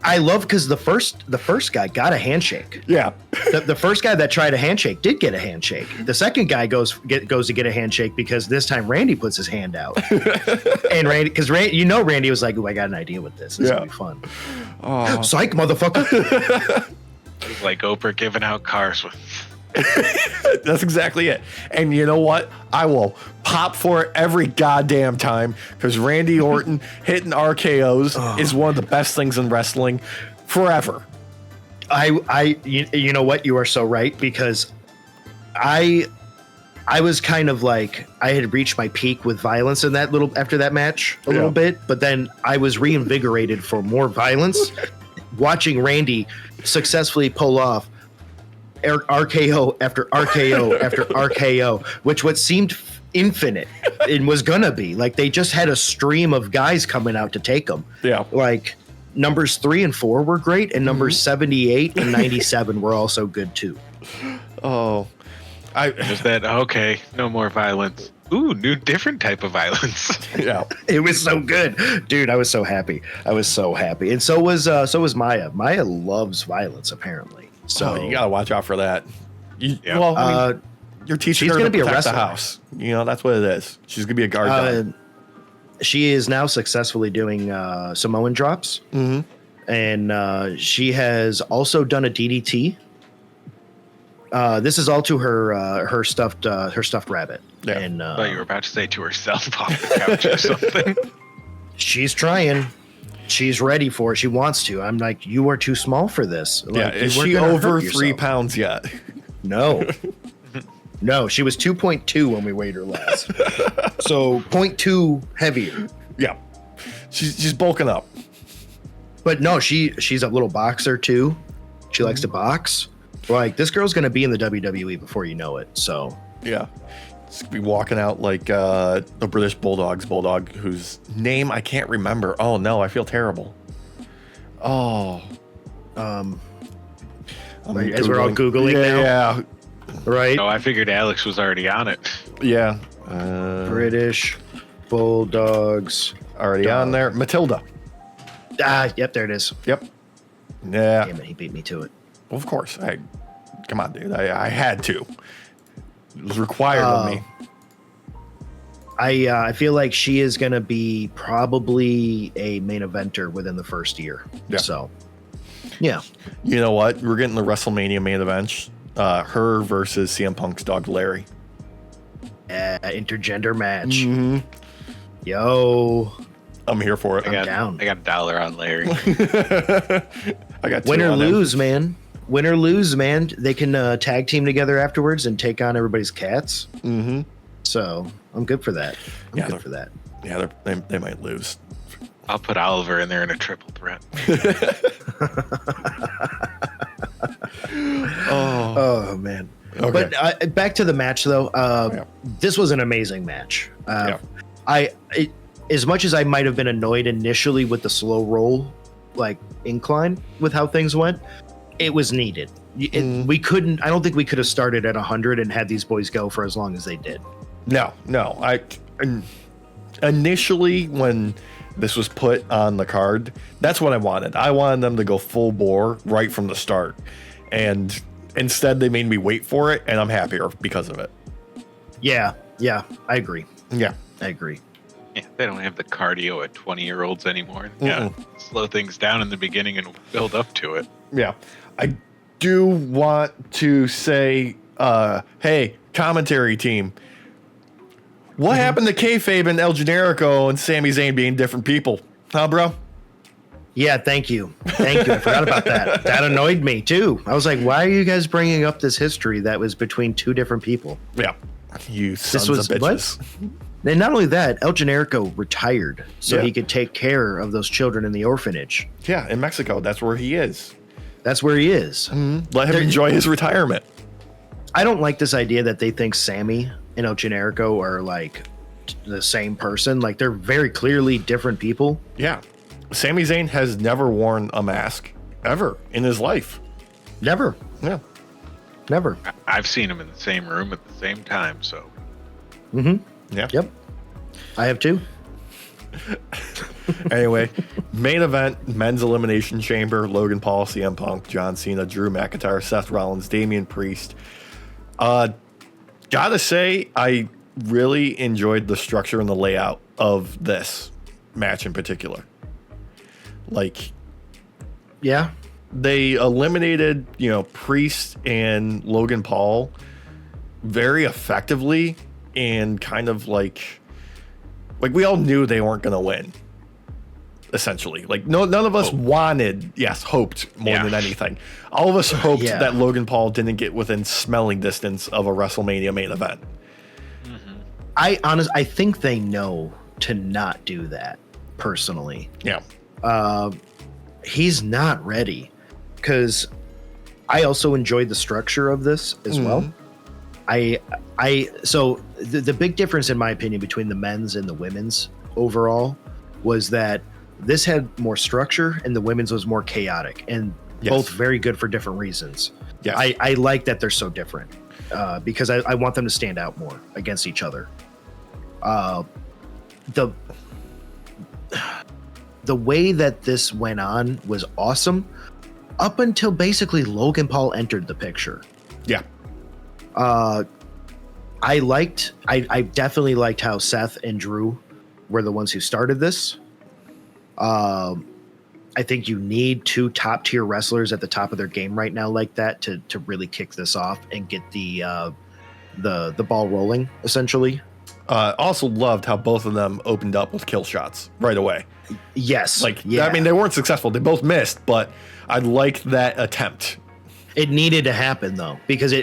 I love because the first guy got a handshake. Yeah. The first guy that tried a handshake did get a handshake. The second guy goes to get a handshake because this time Randy puts his hand out. And Randy, because Randy was like, "Oh, I got an idea with this. This is gonna be fun." Oh. Psych, motherfucker. It was like Oprah giving out cars with. That's exactly it. And you know what? I will pop for it every goddamn time because Randy Orton hitting RKOs is one of the best things in wrestling forever. You know what? You are so right because I was kind of like I had reached my peak with violence in that after that match a little bit, but then I was reinvigorated for more violence watching Randy successfully pull off RKO after RKO after RKO, which what seemed infinite and was gonna be like they just had a stream of guys coming out to take them. Yeah, like numbers 3 and 4 were great, and numbers 78 and 97 were also good too. Oh, is that okay? No more violence. Ooh, different type of violence. Yeah, it was so good, dude. I was so happy. And so was Maya. Maya loves violence apparently. So you gotta watch out for that. Well, you're teaching her to protect the house. You know, that's what it is. She's gonna be a guard dog. She is now successfully doing Samoan drops, and she has also done a DDT. This is all to her stuffed rabbit. Yeah. And I thought you were about to say to herself off the couch or something. She's trying. She's ready for it. She wants to. I'm like, you are too small for this. Like, yeah, is she over 3 pounds yet? No. No, she was 2.2 when we weighed her last. So 0.2 heavier. Yeah. She's bulking up. But no, she's a little boxer too. She likes to box. Like, this girl's going to be in the WWE before you know it. So, yeah. She's going to be walking out like the British Bulldog whose name I can't remember. Oh, no, I feel terrible. Oh. As we're all Googling now. Yeah. Right? Oh, I figured Alex was already on it. Yeah. British Bulldogs. Already on there. Matilda. Yep, there it is. Yep. Yeah. Damn it, he beat me to it. Well, of course. Come on, dude. I had to. It was required of me. I feel like she is going to be probably a main eventer within the first year. Yeah. So, yeah. You know what? We're getting the WrestleMania main event. Her versus CM Punk's dog Larry. Intergender match. Mm-hmm. Yo. I'm here for it. I'm down. I got $1 on Larry. I got Win or two on him. lose, man. Win or lose, man. They can tag team together afterwards and take on everybody's cats. Mm-hmm. So I'm good for that. I'm Yeah, good for that. Yeah, they might lose. I'll put Oliver in there in a triple threat. Oh man. Okay. But back to the match though. This was an amazing match. As much as I might have been annoyed initially with the slow roll, like incline with how things went, it was needed. We couldn't. I don't think we could have started at 100 and had these boys go for as long as they did. No. Initially, when this was put on the card, that's what I wanted. I wanted them to go full bore right from the start, and instead they made me wait for it, and I'm happier because of it. Yeah, I agree. Yeah, I agree. Yeah, they don't have the cardio at 20-year-olds anymore. Yeah, slow things down in the beginning and build up to it. yeah. I do want to say, hey, commentary team, what happened to kayfabe and El Generico and Sami Zayn being different people? Huh, bro? Yeah, thank you. I forgot about that. That annoyed me too. I was like, why are you guys bringing up this history that was between two different people? Yeah. You sons of bitches. And not only that, El Generico retired so Yeah. he could take care of those children in the orphanage. Yeah, in Mexico, that's where he is. That's where he is. Let him enjoy his retirement. I don't like this idea that they think Sami and El Generico are like the same person. Like they're very clearly different people. Yeah. Sami Zayn has never worn a mask ever in his life. Never. Yeah. Never. I've seen them in the same room at the same time, so. Yeah. Yep. I have too. Anyway, main event, men's elimination chamber, Logan Paul, CM Punk, John Cena, Drew McIntyre, Seth Rollins, Damian Priest. Gotta say, I really enjoyed the structure and the layout of this match in particular. Like, Yeah. they eliminated, Priest and Logan Paul very effectively, and kind of like we all knew they weren't going to win. Essentially, like none of us hoped more than anything. All of us hoped that Logan Paul didn't get within smelling distance of a WrestleMania main event. I think they know to not do that personally. Yeah. He's not ready, because I also enjoyed the structure of this as well. So the big difference in my opinion between the men's and the women's overall was that this had more structure and the women's was more chaotic, and both very good for different reasons. Yes. I like that they're so different because I want them to stand out more against each other. The way that this went on was awesome up until basically Logan Paul entered the picture. Yeah. I definitely liked how Seth and Drew were the ones who started this. I think you need two top tier wrestlers at the top of their game right now like that to really kick this off and get the ball rolling, essentially. Also loved how both of them opened up with kill shots right away. Yes. I mean, they weren't successful. They both missed, but I liked that attempt. It needed to happen though, because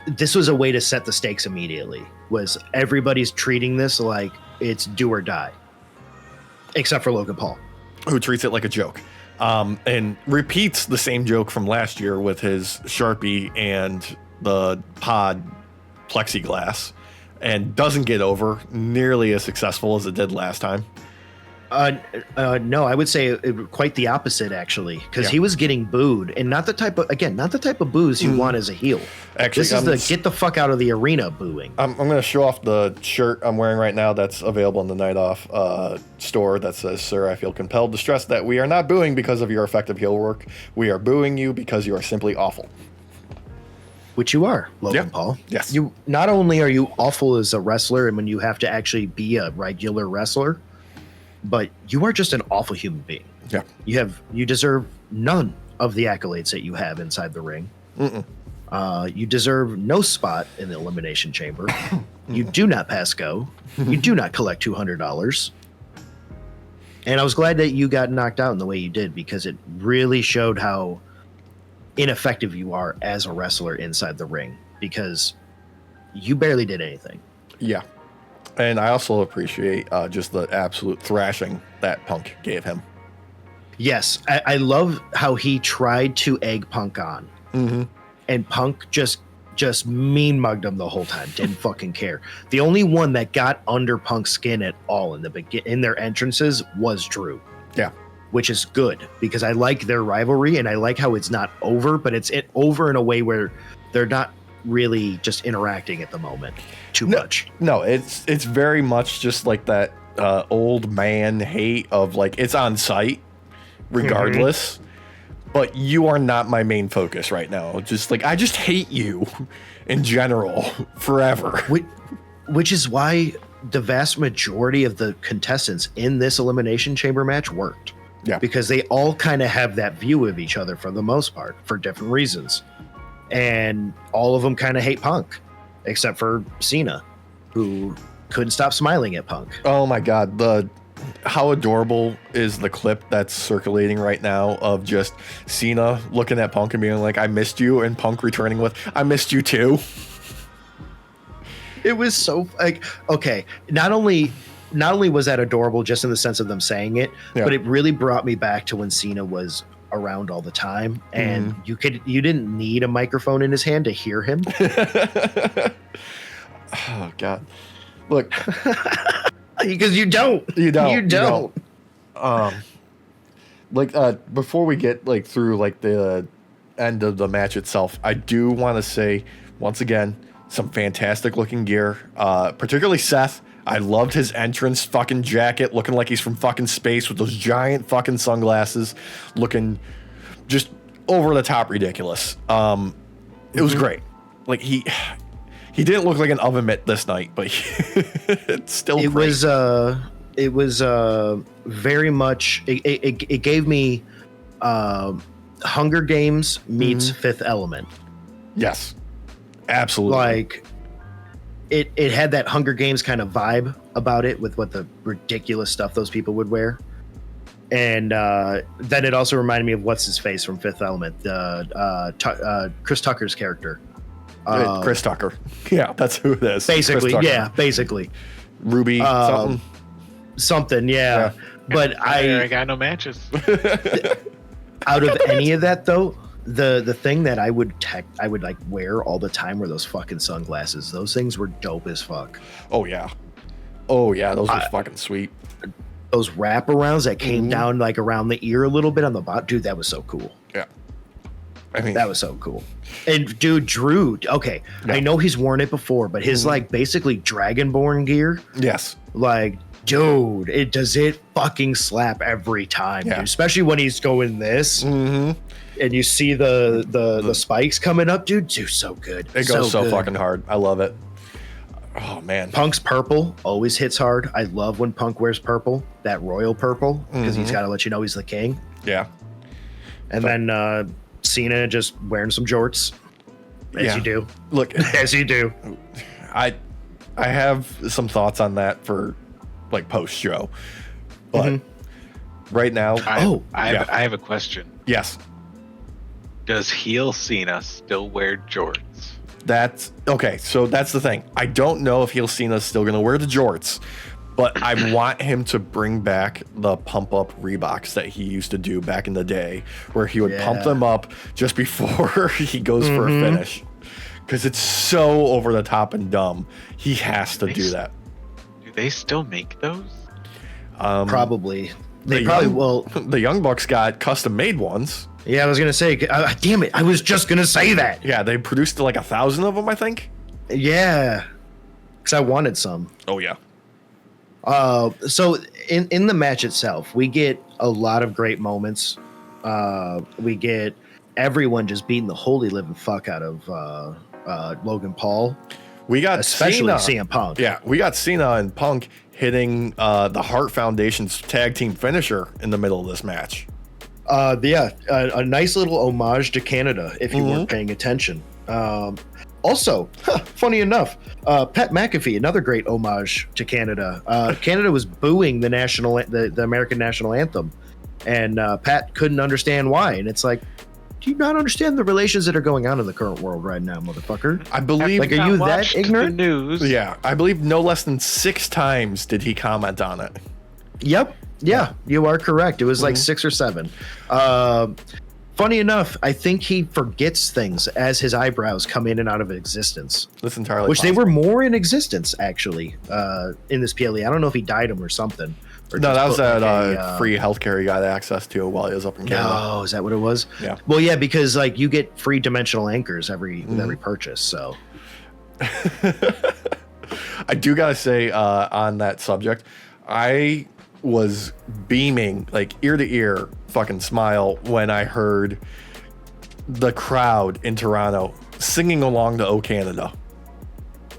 this was a way to set the stakes immediately. Was everybody's treating this like it's do or die, except for Logan Paul, who treats it like a joke, and repeats the same joke from last year with his Sharpie and the pod plexiglass, and doesn't get over nearly as successful as it did last time. No, I would say quite the opposite, actually, because he was getting booed, and not the type of boos you want as a heel. Actually, this is the get the fuck out of the arena booing. I'm going to show off the shirt I'm wearing right now that's available in the Night Off store that says, "Sir, I feel compelled to stress that we are not booing because of your effective heel work. We are booing you because you are simply awful." Which you are, Logan Paul. Yes. You not only are you awful as a wrestler, and when you have to actually be a regular wrestler, but you are just an awful human being. Yeah. You deserve none of the accolades that you have inside the ring. You deserve no spot in the Elimination Chamber. You do not pass go. You do not collect $200. And I was glad that you got knocked out in the way you did, because it really showed how ineffective you are as a wrestler inside the ring, because you barely did anything. Yeah. And I also appreciate just the absolute thrashing that Punk gave him. Yes, I love how he tried to egg Punk on, and Punk just mean mugged him the whole time. Didn't fucking care. The only one that got under Punk's skin at all in their entrances was Drew. Yeah, which is good, because I like their rivalry, and I like how it's not over, but it's over in a way where they're not really just interacting at the moment too much. No, it's very much just like that old man hate of like, it's on site regardless, but you are not my main focus right now. Just like, I just hate you in general forever. Which is why the vast majority of the contestants in this Elimination Chamber match worked. Yeah. Because they all kind of have that view of each other for the most part, for different reasons. And all of them kind of hate Punk, except for Cena, who couldn't stop smiling at Punk. Oh my God. How adorable is the clip that's circulating right now of just Cena looking at Punk and being like, "I missed you," and Punk returning with, "I missed you too." It was so like, okay, not only was that adorable just in the sense of them saying it, but it really brought me back to when Cena was around all the time, and you didn't need a microphone in his hand to hear him. Oh God. Look, because you don't. Like before we get like through like the end of the match itself, I do want to say once again, some fantastic looking gear, particularly Seth. I loved his entrance fucking jacket, looking like he's from fucking space with those giant fucking sunglasses, looking just over the top ridiculous. It was great. Like he didn't look like an oven mitt this night, but it's still great. It was very much it gave me Hunger Games meets Fifth Element. Yes. Absolutely. Like it had that Hunger Games kind of vibe about it, with what the ridiculous stuff those people would wear. And then it also reminded me of what's his face from Fifth Element, Chris Tucker's character. Chris Tucker. Yeah, that's who it is. Basically, yeah, basically. Ruby something, yeah. But I got no matches. Out of any of that though, the thing that I would like wear all the time were those fucking sunglasses. Those things were dope as fuck. Oh yeah, those were fucking sweet. Those wraparounds that came down like around the ear a little bit on the bottom, dude, that was so cool. Yeah, I mean, that was so cool. And dude, Drew, okay, I know he's worn it before, but his like basically Dragonborn gear, yes, like, dude, it fucking slap every time, dude. Especially when he's going this, and you see the spikes coming up, dude. So good. It goes so fucking hard. I love it. Oh man, Punk's purple always hits hard. I love when Punk wears purple, that royal purple, because he's got to let you know he's the king. Yeah. And then Cena just wearing some jorts, as you do. Look, as you do. I have some thoughts on that for like post show, but right now, I have a question. Yes. Does heel Cena still wear jorts? That's okay. So that's the thing. I don't know if heel Cena's still going to wear the jorts, but I want him to bring back the pump up Reeboks that he used to do back in the day, where he would pump them up just before he goes for a finish. Because it's so over the top and dumb. He has to do that. Do they still make those? Probably. They probably will. The Young Bucks got custom made ones. Yeah, I was gonna say. Damn it! I was just gonna say that. Yeah, they produced like 1,000 of them, I think. Yeah, because I wanted some. Oh yeah. So in the match itself, we get a lot of great moments. We get everyone just beating the holy living fuck out of Logan Paul. We got especially Cena. CM Punk. Yeah, we got Cena and Punk hitting the Hart Foundation's tag team finisher in the middle of this match. A nice little homage to Canada, if you weren't paying attention. Also, funny enough, Pat McAfee, another great homage to Canada. Canada was booing the American national anthem, and Pat couldn't understand why. And it's like, do you not understand the relations that are going on in the current world right now, motherfucker? I believe. Like, are you that ignorant? The news. Yeah, I believe no less than 6 times did he comment on it. Yep. Yeah, you are correct. It was like 6 or 7. Funny enough, I think he forgets things as his eyebrows come in and out of existence. That's entirely Which possible. they were more in existence, actually, in this PLE. I don't know if he dyed them or something. Or No, that was put that free healthcare he got access to while he was up in Canada. No, is that what it was? Yeah. Well, yeah, because like you get free dimensional anchors with every purchase. So I do gotta say, on that subject, I was beaming, like ear to ear fucking smile when I heard the crowd in Toronto singing along to O Canada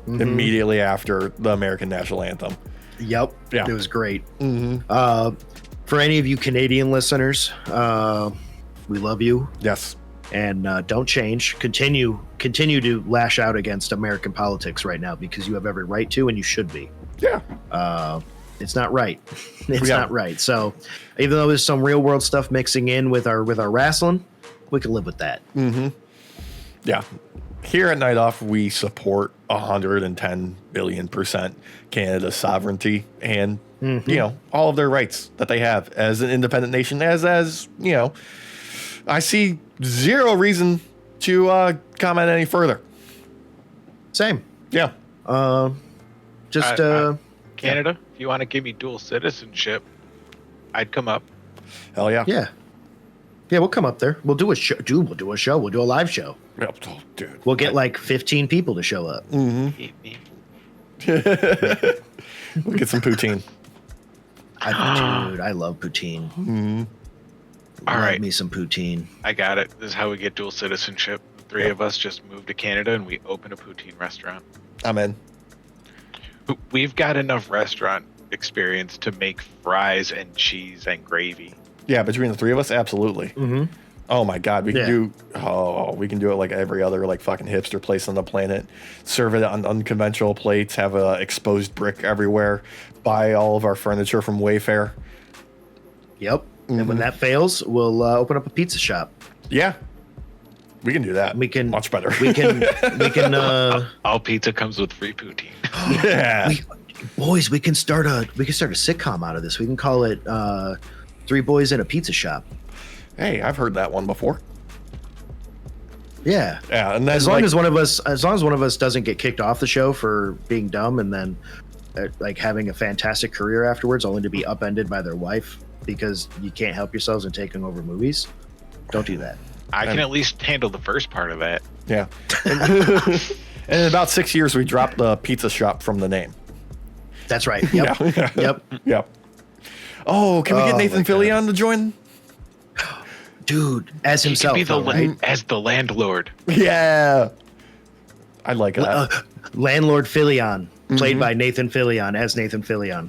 immediately after the American national anthem. yep, Yeah. it was great. For any of you Canadian listeners, we love you. Yes. And don't change. Continue to lash out against American politics right now because you have every right to, and you should be. Yeah. It's not right. It's Yeah. not right. So, even though there's some real world stuff mixing in with our wrestling, we can live with that. Yeah. Here at Night Off, we support 110 billion% Canada's sovereignty and you know, all of their rights that they have as an independent nation. As you know, I see zero reason to comment any further. Same. Yeah. Canada, if you want to give me dual citizenship, I'd come up. Hell yeah. Yeah. Yeah, we'll come up there. We'll do a show. Dude, we'll do a show. We'll do a live show. Oh, dude. We'll get like 15 people to show up. Hate me. We'll get some poutine. Dude, I love poutine. All Love right. me some poutine. I got it. This is how we get dual citizenship. The 3 of us just move to Canada and we open a poutine restaurant. I'm in. We've got enough restaurant experience to make fries and cheese and gravy. Yeah, between the 3 of us, absolutely. Oh my god, we can do it like every other like fucking hipster place on the planet. Serve it on unconventional plates, have a exposed brick everywhere, buy all of our furniture from Wayfair. Yep. And when that fails, we'll open up a pizza shop. Yeah. We can do that. We can much better. We can All pizza comes with free poutine. Yeah. boys, we can start a sitcom out of this. We can call it 3 Boys in a Pizza Shop. Hey, I've heard that one before. Yeah. Yeah, and then As long as one of us doesn't get kicked off the show for being dumb and then like having a fantastic career afterwards, only to be upended by their wife because you can't help yourselves in taking over movies. Don't do that. I can at least handle the first part of that. Yeah. And in about 6 years, we dropped the pizza shop from the name. That's right. Yep. Yeah. Yep. Yep. Oh, can we get Nathan my Fillion to join? Dude, as himself, He could be right? as the landlord. Yeah. I like that. Landlord Fillion, played by Nathan Fillion as Nathan Fillion.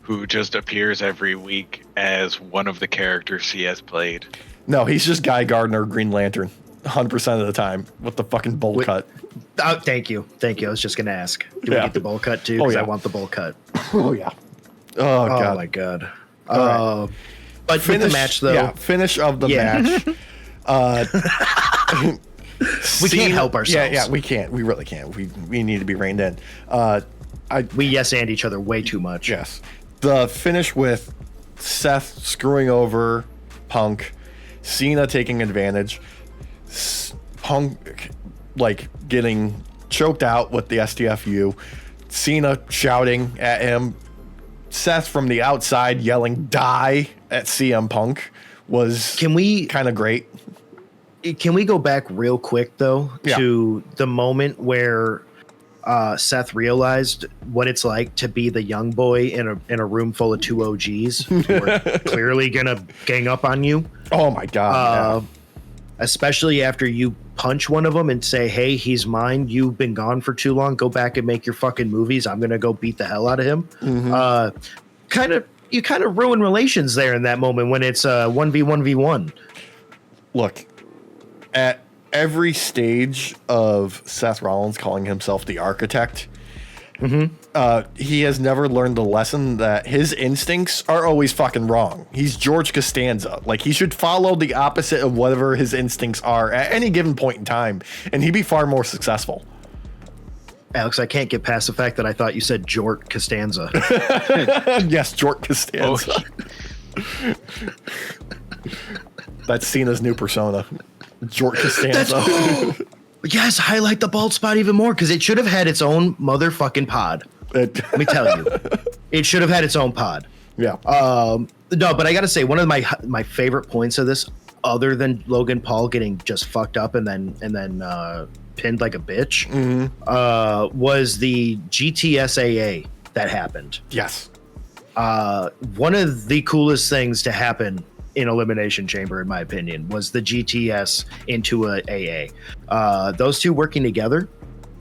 Who just appears every week as one of the characters he has played. No, he's just Guy Gardner, Green Lantern, 100% of the time with the fucking bowl cut. Oh, thank you. I was just gonna ask. Do we Yeah. get the bowl cut too? Oh, Because yeah. I want the bowl cut. Oh, yeah. Oh, Oh God. my god. right. But with the match though, Yeah, finish of the Yeah. match. we can't help ourselves. Yeah, we can't. We really can't. We need to be reined in. We yes and each other way too much. Yes. The finish with Seth screwing over Punk, Cena taking advantage, Punk like getting choked out with the STFU, Cena shouting at him, Seth from the outside yelling "die" at CM Punk was kind of great. Can we go back real quick though to the moment where Seth realized what it's like to be the young boy in a room full of two OGs who are clearly gonna gang up on you? Oh my god! Especially after you punch one of them and say, "Hey, he's mine. You've been gone for too long. Go back and make your fucking movies. I'm gonna go beat the hell out of him." Mm-hmm. You kind of ruin relations there in that moment when it's 1v1v1. Look, at every stage of Seth Rollins calling himself the architect, he has never learned the lesson that his instincts are always fucking wrong. He's George Costanza. Like, he should follow the opposite of whatever his instincts are at any given point in time, and he'd be far more successful. Alex, I can't get past the fact that I thought you said Jort Costanza. Yes, Jort Costanza. That's Cena's new persona. Jort Costanza. Yes, highlight the bald spot even more because it should have had its own motherfucking pod. Let me tell you, it should have had its own pod. Yeah. No, but I got to say, one of my favorite points of this, other than Logan Paul getting just fucked up and then pinned like a bitch, was the GTSAA that happened. Yes. One of the coolest things to happen in Elimination Chamber, in my opinion, was the GTS into a AA. Those two working together.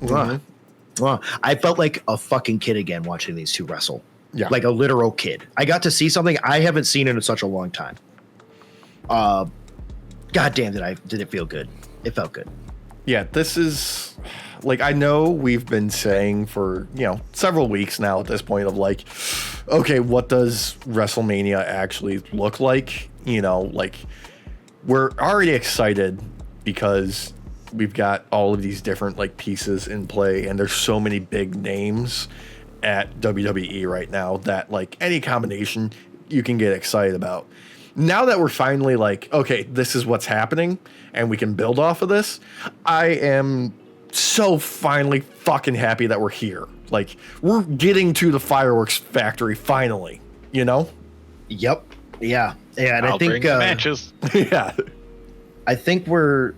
I felt like a fucking kid again watching these two wrestle. Yeah. Like a literal kid. I got to see something I haven't seen in such a long time. God damn, did it feel good. It felt good. Yeah, this is, like, I know we've been saying for, several weeks now at this point of like, okay, what does WrestleMania actually look like? Like, we're already excited because we've got all of these different like pieces in play, and there's so many big names at WWE right now that like any combination you can get excited about. Now that we're finally like, okay, this is what's happening and we can build off of this, I am so finally fucking happy that we're here. Like, we're getting to the fireworks factory finally, Yep. Yeah. Yeah. And I'll I think bring the matches. Yeah. I think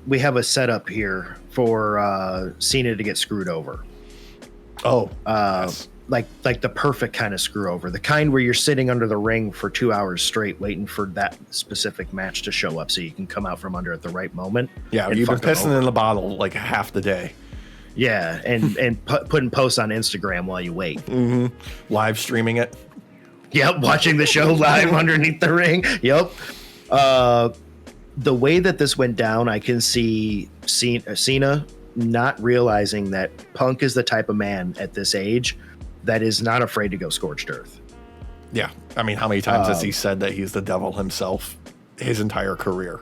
we have a setup here for Cena to get screwed over. Oh, yes. Like the perfect kind of screw over, the kind where you're sitting under the ring for 2 hours straight waiting for that specific match to show up so you can come out from under at the right moment. Yeah, you've been pissing in the bottle like half the day. Yeah, and putting posts on Instagram while you wait. Live streaming it. Yep, watching the show live underneath the ring. Yep. The way that this went down, I can see Cena not realizing that Punk is the type of man at this age that is not afraid to go scorched earth. Yeah. I mean, how many times has he said that he's the devil himself his entire career?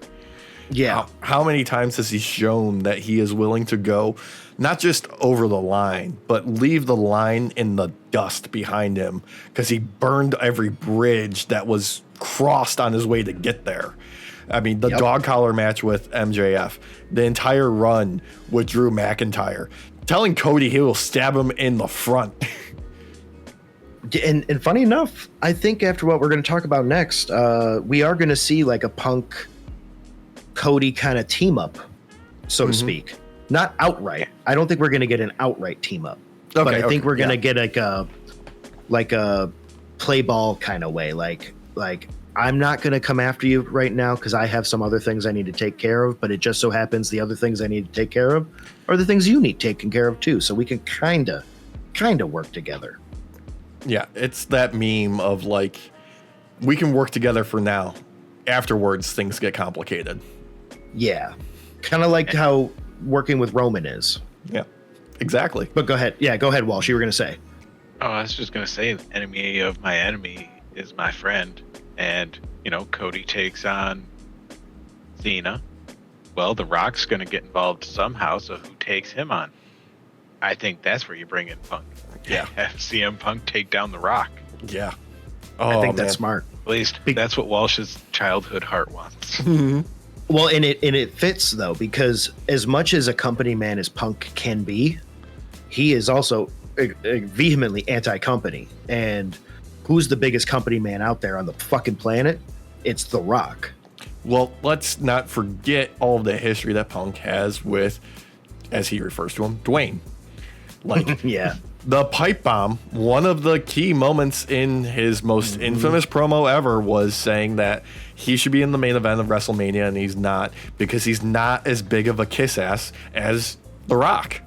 Yeah. How many times has he shown that he is willing to go not just over the line, but leave the line in the dust behind him because he burned every bridge that was crossed on his way to get there. I mean, the dog collar match with MJF, the entire run with Drew McIntyre, telling Cody he will stab him in the front. And funny enough, I think after what we're going to talk about next, we are going to see like a Punk Cody kind of team up, so to speak. Not outright. I don't think we're going to get an outright team up. Okay, but I think we're going to get like a play ball kind of way. Like I'm not going to come after you right now because I have some other things I need to take care of. But it just so happens the other things I need to take care of are the things you need taken care of too. So we can kind of work together. Yeah, it's that meme of like, we can work together for now. Afterwards, things get complicated. Yeah. Kind of like how working with Roman is. Yeah, exactly. But go ahead. Yeah, go ahead, Walsh. You were going to say. Oh, I was just going to say, the enemy of my enemy is my friend. And, Cody takes on Cena. Well, The Rock's going to get involved somehow, so who takes him on? I think that's where you bring in Punk. Yeah. Have CM Punk take down The Rock. Yeah. I think that's smart. At least that's what Walsh's childhood heart wants. Well, and it fits though, because as much as a company man as Punk can be, he is also vehemently anti-company. And who's the biggest company man out there on the fucking planet? It's The Rock. Well, let's not forget all of the history that Punk has with, as he refers to him, Dwayne. Like, Yeah. the pipe bomb, one of the key moments in his most infamous promo ever was saying that he should be in the main event of WrestleMania, and he's not, because he's not as big of a kiss ass as The Rock.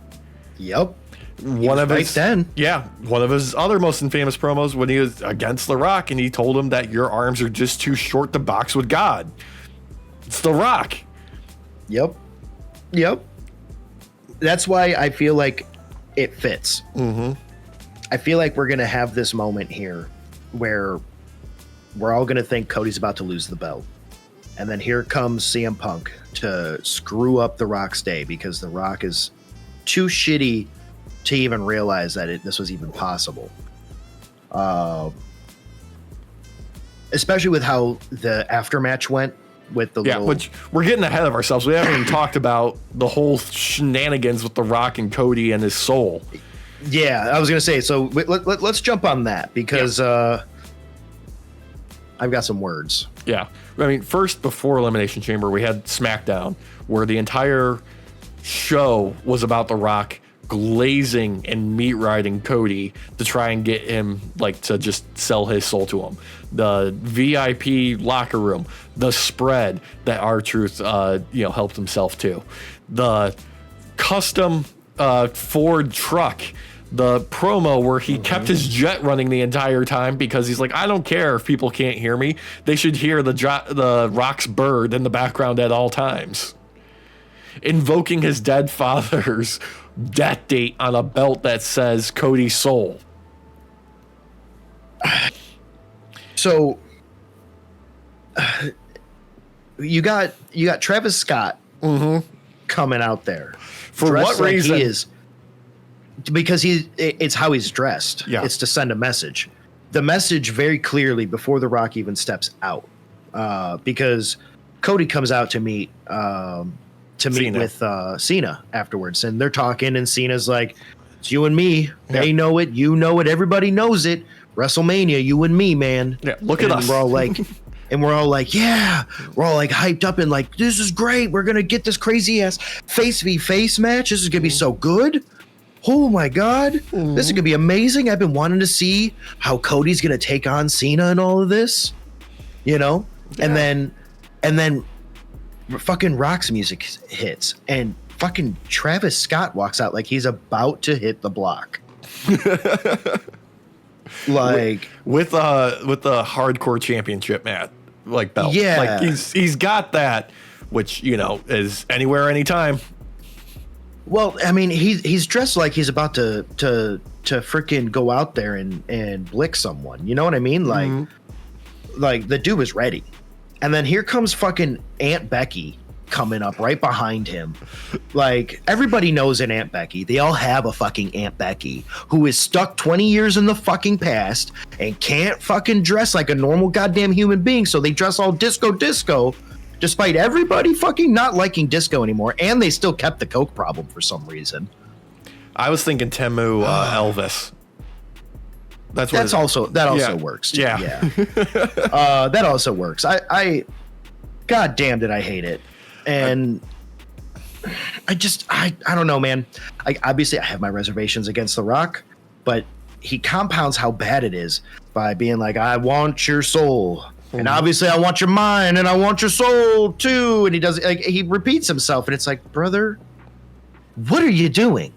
Yep. One of his other most infamous promos when he was against The Rock, and he told him that your arms are just too short to box with God. It's The Rock. Yep. That's why I feel like it fits. I feel like we're going to have this moment here where we're all going to think Cody's about to lose the belt. And then here comes CM Punk to screw up The Rock's day, because The Rock is too shitty to even realize that this was even possible. Especially with how the aftermatch went with the little... which we're getting ahead of ourselves. We haven't even talked about the whole shenanigans with The Rock and Cody and his soul. Yeah, I was going to say, so let's jump on that, because I've got some words. Yeah. I mean, first, before Elimination Chamber, we had SmackDown, where the entire show was about The Rock glazing and meat riding Cody to try and get him, like, to just sell his soul to him. The VIP locker room, the spread that R-Truth, helped himself to, the custom Ford truck, the promo where he kept his jet running the entire time because he's like, I don't care if people can't hear me. They should hear the Rock's bird in the background at all times. Invoking his dead father's death date on a belt that says Cody's soul. So you got Travis Scott coming out there. For what reason? He is, because it's how he's dressed. Yeah. It's to send a message. The message very clearly before The Rock even steps out, because Cody comes out to meet Cena. with Cena afterwards, and they're talking, and Cena's like, "It's you and me. They know it. You know it. Everybody knows it. WrestleMania, you and me, man." Yeah, look at us. We're all like, we're all like hyped up and like, this is great. We're gonna get this crazy ass face v face match. This is gonna be so good. Oh my god, this is gonna be amazing. I've been wanting to see how Cody's gonna take on Cena and all of this, and then fucking Rock's music hits, and fucking Travis Scott walks out like he's about to hit the block. Like with the hardcore championship belt. Yeah. Like he's got that, which is anywhere, anytime. Well, I mean, he's dressed like he's about to freaking go out there and blick someone. You know what I mean? Like the dude was ready. And then here comes fucking Aunt Becky coming up right behind him. Like, everybody knows an Aunt Becky. They all have a fucking Aunt Becky who is stuck 20 years in the fucking past and can't fucking dress like a normal goddamn human being. So they dress all disco, despite everybody fucking not liking disco anymore. And they still kept the Coke problem for some reason. I was thinking Temu Elvis. That also works too. Yeah. That also works. I god damn did I hate it. And I don't know, man. Obviously I have my reservations against The Rock, but he compounds how bad it is by being like, I want your soul. And obviously I want your mind, and I want your soul too. And he repeats himself, and it's like, brother, what are you doing?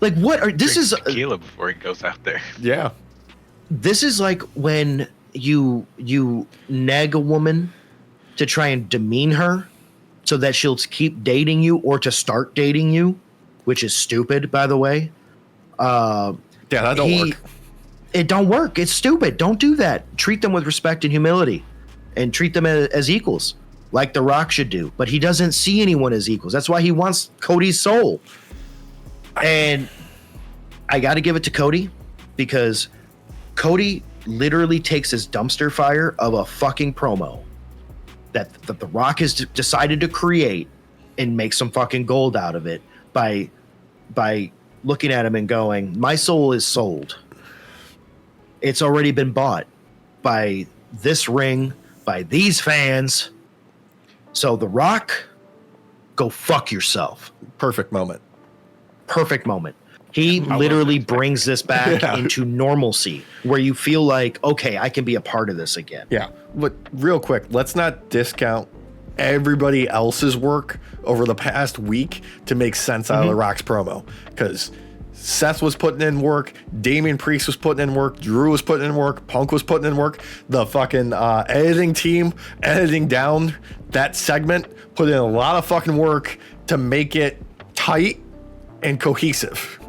Like, this is tequila before he goes out there. Yeah. This is like when you nag a woman to try and demean her so that she'll keep dating you or to start dating you, which is stupid, by the way. Yeah, that don't work. It don't work. It's stupid. Don't do that. Treat them with respect and humility, and treat them as equals, like The Rock should do. But he doesn't see anyone as equals. That's why he wants Cody's soul. And I got to give it to Cody, because Cody literally takes his dumpster fire of a fucking promo that The Rock has decided to create and make some fucking gold out of it by looking at him and going, my soul is sold. It's already been bought by this ring, by these fans. So The Rock, go fuck yourself. Perfect moment. Perfect moment. He literally brings this back into normalcy where you feel like, okay, I can be a part of this again. Yeah. But real quick, let's not discount everybody else's work over the past week to make sense out of The Rock's promo. Because Seth was putting in work, Damian Priest was putting in work, Drew was putting in work, Punk was putting in work, the fucking editing team editing down that segment, put in a lot of fucking work to make it tight and cohesive.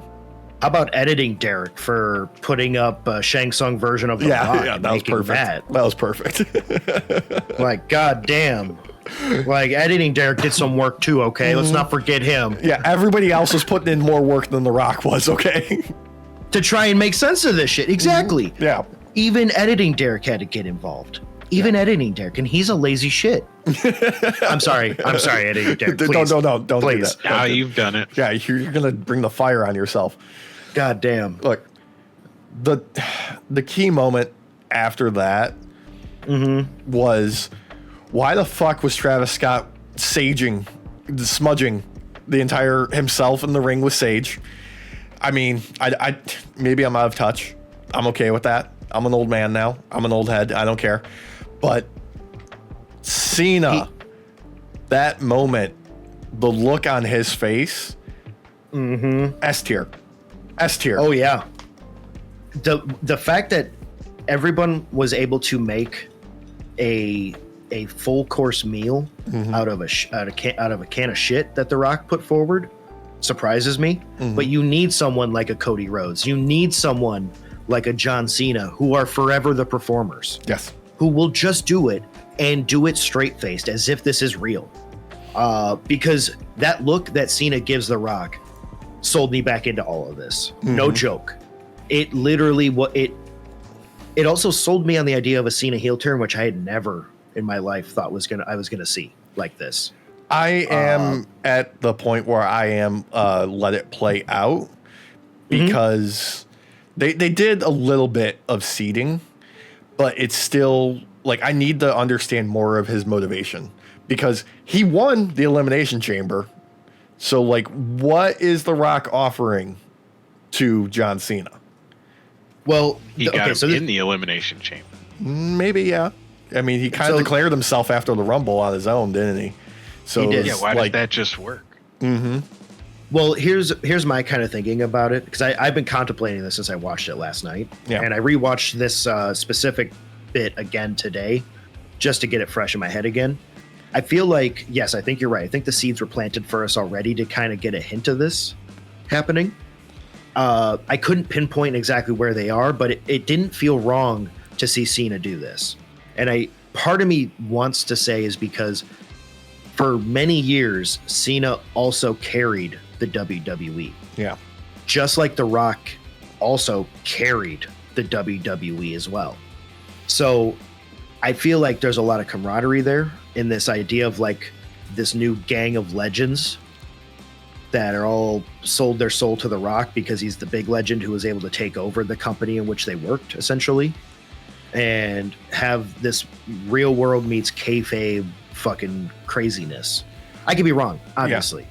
How about editing Derek for putting up a Shang Tsung version of The Rock? Yeah, that was perfect. That was perfect. Like, goddamn. Like, editing Derek did some work too, okay? Let's not forget him. Yeah, everybody else was putting in more work than The Rock was, okay? To try and make sense of this shit. Exactly. Yeah. Even editing Derek had to get involved. Even editing Derek, and he's a lazy shit. I'm sorry, editing Derek. Please. Don't Please. do that. Now you've done it. Yeah, you're gonna bring the fire on yourself. God damn. Look, the key moment after that was, why the fuck was Travis Scott smudging the entire himself in the ring with Sage? I mean, I maybe I'm out of touch. I'm okay with that. I'm an old man now. I'm an old head. I don't care. But Cena, that moment, the look on his face, S tier. S tier. Oh yeah. The fact that everyone was able to make a full course meal out of a can of shit that The Rock put forward surprises me. But you need someone like a Cody Rhodes. You need someone like a John Cena who are forever the performers. Yes. Who will just do it and do it straight faced as if this is real. Because that look that Cena gives The Rock sold me back into all of this. No joke. It literally it also sold me on the idea of a Cena heel turn, which I had never in my life thought I was gonna see like this. I am at the point where I am let it play out, because they did a little bit of seeding, but it's still like I need to understand more of his motivation, because he won the Elimination Chamber. So like, what is The Rock offering to John Cena? Well, he got him in the Elimination Chamber. Maybe, yeah. I mean, he kind of declared himself after the Rumble on his own, didn't he? So he did. Yeah, why did that just work? Well, here's my kind of thinking about it, because I've been contemplating this since I watched it last night, and I rewatched this specific bit again today just to get it fresh in my head again. I feel like, yes, I think you're right. I think the seeds were planted for us already to kind of get a hint of this happening. I couldn't pinpoint exactly where they are, but it didn't feel wrong to see Cena do this. And part of me wants to say is because for many years, Cena also carried the WWE. Yeah. Just like The Rock also carried the WWE as well. So I feel like there's a lot of camaraderie there in this idea of like this new gang of legends that are all sold their soul to The Rock because he's the big legend who was able to take over the company in which they worked, essentially, and have this real world meets kayfabe fucking craziness. I could be wrong, obviously.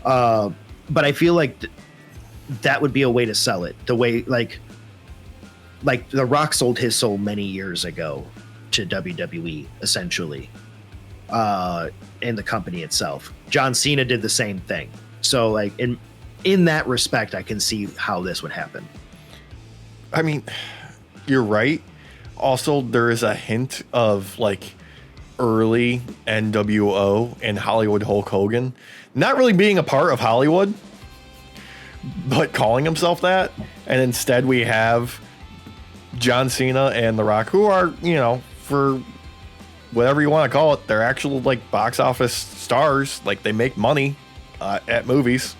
Yeah. But I feel like that would be a way to sell it. The way like The Rock sold his soul many years ago to WWE, essentially, and the company itself. John Cena did the same thing. So like in that respect, I can see how this would happen. I mean, you're right. Also, there is a hint of like early NWO and Hollywood Hulk Hogan not really being a part of Hollywood, but calling himself that. And instead we have John Cena and The Rock, who are, you know, for whatever you want to call it, they're actual like box office stars. Like they make money at movies.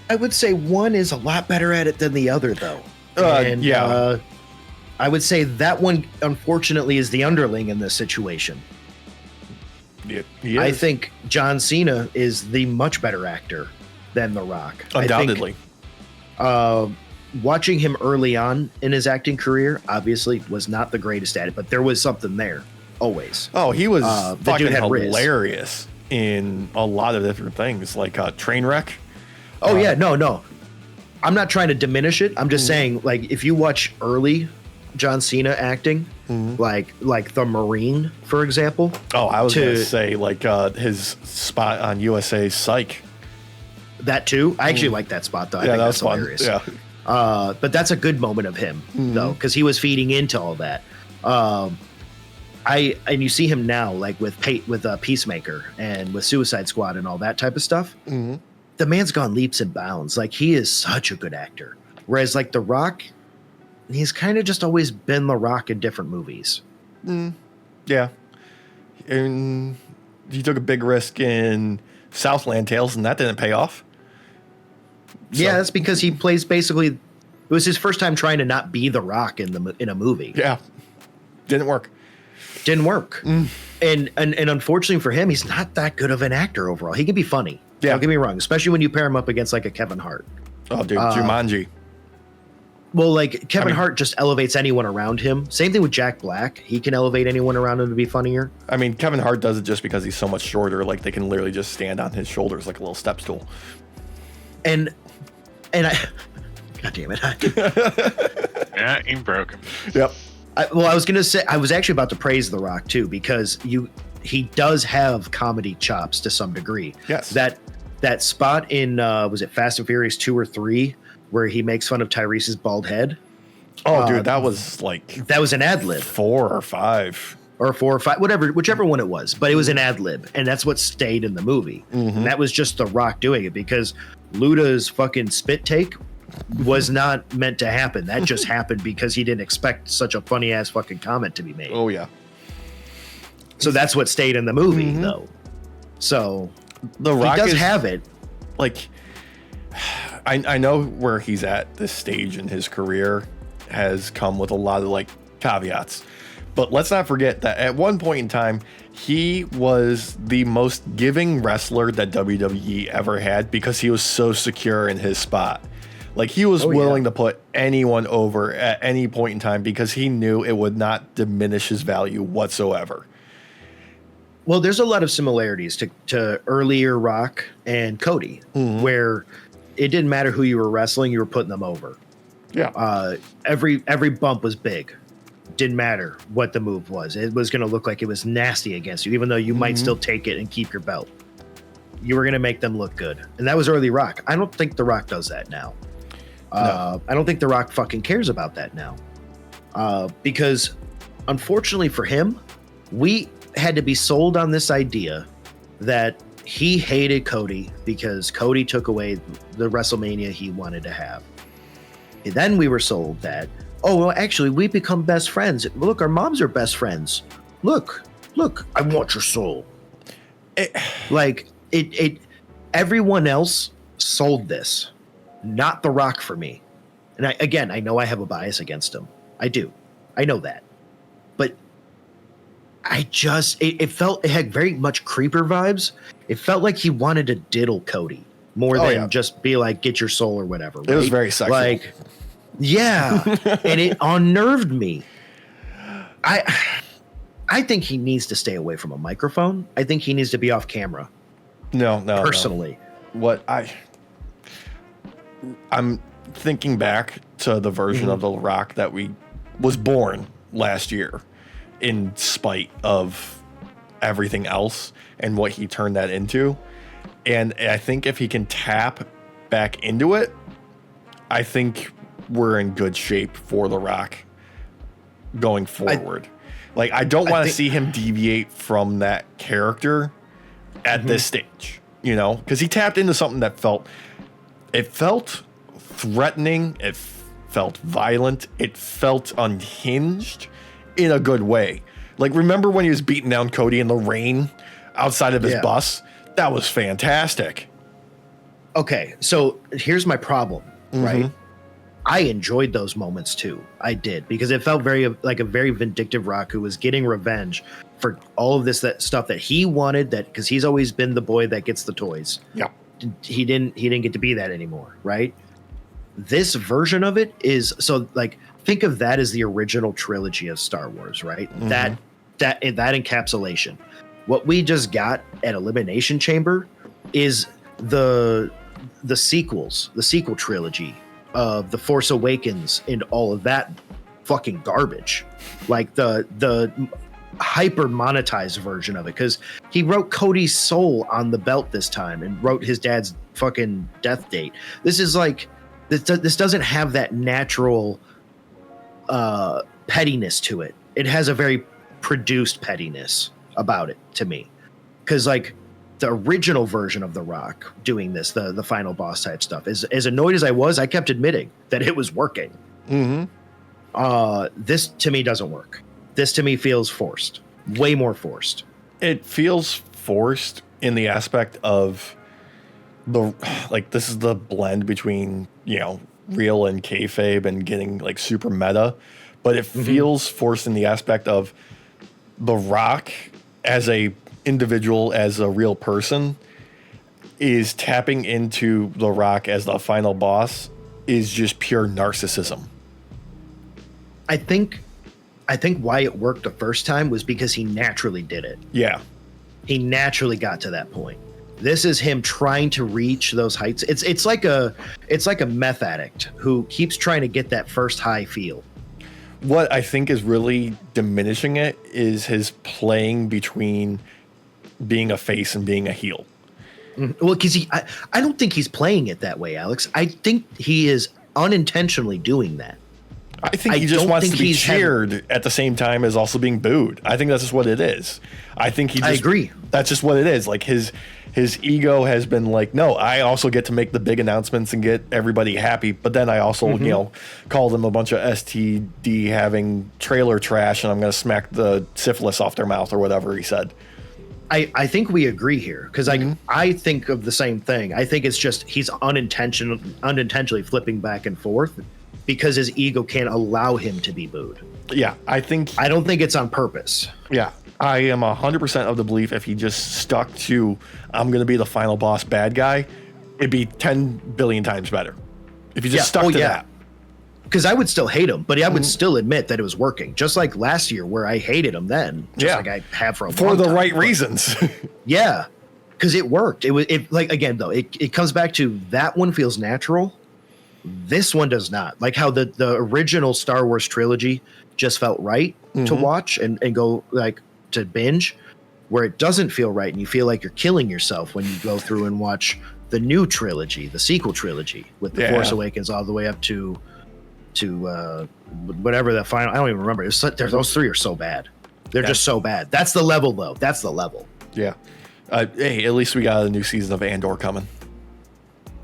I would say one is a lot better at it than the other, though. I would say that one, unfortunately, is the underling in this situation. I think John Cena is the much better actor than The Rock. Undoubtedly. watching him early on in his acting career, obviously was not the greatest at it, but there was something there always. Oh, he was the dude fucking had Riz. hilarious in a lot of different things, like Trainwreck. Oh yeah, no. I'm not trying to diminish it. I'm just saying, like, if you watch early John Cena acting, like the Marine, for example. Oh, I was going to say, like, his spot on USA Psych. That too. I actually like that spot though. I think that's hilarious. Yeah. But that's a good moment of him though, because he was feeding into all that. And you see him now, like with Peacemaker and with Suicide Squad and all that type of stuff. The man's gone leaps and bounds. Like, he is such a good actor. Whereas like The Rock, he's kind of just always been The Rock in different movies. Yeah. And he took a big risk in Southland Tales, and that didn't pay off. Yeah, that's because he plays basically. It was his first time trying to not be The Rock in a movie. Yeah, didn't work. And unfortunately for him, he's not that good of an actor overall. He can be funny. Yeah, don't get me wrong, especially when you pair him up against like a Kevin Hart. Oh, dude, Jumanji. Well, like Kevin Hart just elevates anyone around him. Same thing with Jack Black. He can elevate anyone around him to be funnier. I mean, Kevin Hart does it just because he's so much shorter. Like, they can literally just stand on his shoulders like a little step stool. And I, God damn it. Yeah, you broke him. Yep. I was going to say, I was actually about to praise The Rock too, because he does have comedy chops to some degree. Yes. That spot in, was it Fast and Furious 2 or 3, where he makes fun of Tyrese's bald head? Oh, dude, that was like... That was an ad lib. 4 or 5. Or 4 or 5, whichever one it was. But it was an ad lib, and that's what stayed in the movie. And that was just The Rock doing it, because Luda's fucking spit take was not meant to happen. That just happened because he didn't expect such a funny ass fucking comment to be made. Oh, yeah. So that's what stayed in the movie, though. So The Rock he does have it. Like, I know where he's at this stage in his career has come with a lot of like caveats, but let's not forget that at one point in time, he was the most giving wrestler that WWE ever had because he was so secure in his spot. Like, he was willing to put anyone over at any point in time because he knew it would not diminish his value whatsoever. Well, there's a lot of similarities to earlier Rock and Cody, where it didn't matter who you were wrestling, you were putting them over. Yeah. Every bump was big. Didn't matter what the move was. It was going to look like it was nasty against you, even though you might still take it and keep your belt. You were going to make them look good. And that was early Rock. I don't think The Rock does that now. No. I don't think The Rock fucking cares about that now. Because unfortunately for him, we had to be sold on this idea that he hated Cody because Cody took away the WrestleMania he wanted to have. And then we were sold that, oh, well, actually, we become best friends. Look, our moms are best friends. Look, I want your soul. Everyone else sold this, not The Rock for me. And I know I have a bias against him. I do. I know that. But it had very much Creeper vibes. It felt like he wanted to diddle Cody more than just be like, get your soul or whatever. Right? It was very sexual. Like, yeah. And it unnerved me. I think he needs to stay away from a microphone. I think he needs to be off camera. No. Personally. What I'm thinking back to the version of The Rock that was born last year in spite of everything else and what he turned that into. And I think if he can tap back into it, I think we're in good shape for The Rock going forward. I don't want to see him deviate from that character at this stage, because he tapped into something that felt threatening. It felt violent. It felt unhinged in a good way. Like, remember when he was beating down Cody in the rain outside of his bus? That was fantastic. Okay, so here's my problem, right? I enjoyed those moments too. I did, because it felt like a very vindictive Rock who was getting revenge for all of that stuff that he wanted, because he's always been the boy that gets the toys. Yeah. He didn't get to be that anymore, right? this version of it is so like think of that as the original trilogy of Star Wars, right? Mm-hmm. That encapsulation. What we just got at Elimination Chamber is the sequel trilogy of The Force Awakens and all of that fucking garbage. Like the hyper monetized version of it, because he wrote Cody's soul on the belt this time and wrote his dad's fucking death date. This is like this doesn't have that natural pettiness to it. It has a very produced pettiness about it to me, because like the original version of The Rock doing this, the final boss type stuff, as annoyed as I was, I kept admitting that it was working. This to me doesn't work. This to me feels forced, way more forced. It feels forced in the aspect of this is the blend between, real and kayfabe and getting like super meta, but it feels forced in the aspect of The Rock as a individual, as a real person, is tapping into The Rock as the final boss is just pure narcissism. I think why it worked the first time was because he naturally did it. Yeah. He naturally got to that point. This is him trying to reach those heights. It's like a meth addict who keeps trying to get that first high feel. What I think is really diminishing it is his playing between being a face and being a heel. Well, because I don't think he's playing it that way, Alex. I think he is unintentionally doing that. I think he just wants to be cheered at the same time as also being booed. I think that's just what it is. I agree. That's just what it is. Like his ego has been like, no, I also get to make the big announcements and get everybody happy. But then I also, call them a bunch of STD having trailer trash, and I'm going to smack the syphilis off their mouth or whatever he said. I think we agree here, because I think of the same thing. I think it's just he's unintentionally flipping back and forth because his ego can't allow him to be booed. Yeah, I don't think it's on purpose. Yeah, I am 100% of the belief if he just stuck to, I'm going to be the final boss bad guy, it'd be 10 billion times better. If he just stuck to that. Because I would still hate him, but I would still admit that it was working. Just like last year where I hated him then. Like I have for a long time. For the right reasons. Yeah, because it worked. It comes back to that one feels natural. This one does not. Like how the original Star Wars trilogy just felt right to watch and go like to binge, where it doesn't feel right and you feel like you're killing yourself when you go through and watch the new trilogy, the sequel trilogy with The Force Awakens all the way up to whatever the final, I don't even remember. Those three are so bad. They're just so bad. That's the level though. That's the level. Yeah. Hey, at least we got a new season of Andor coming.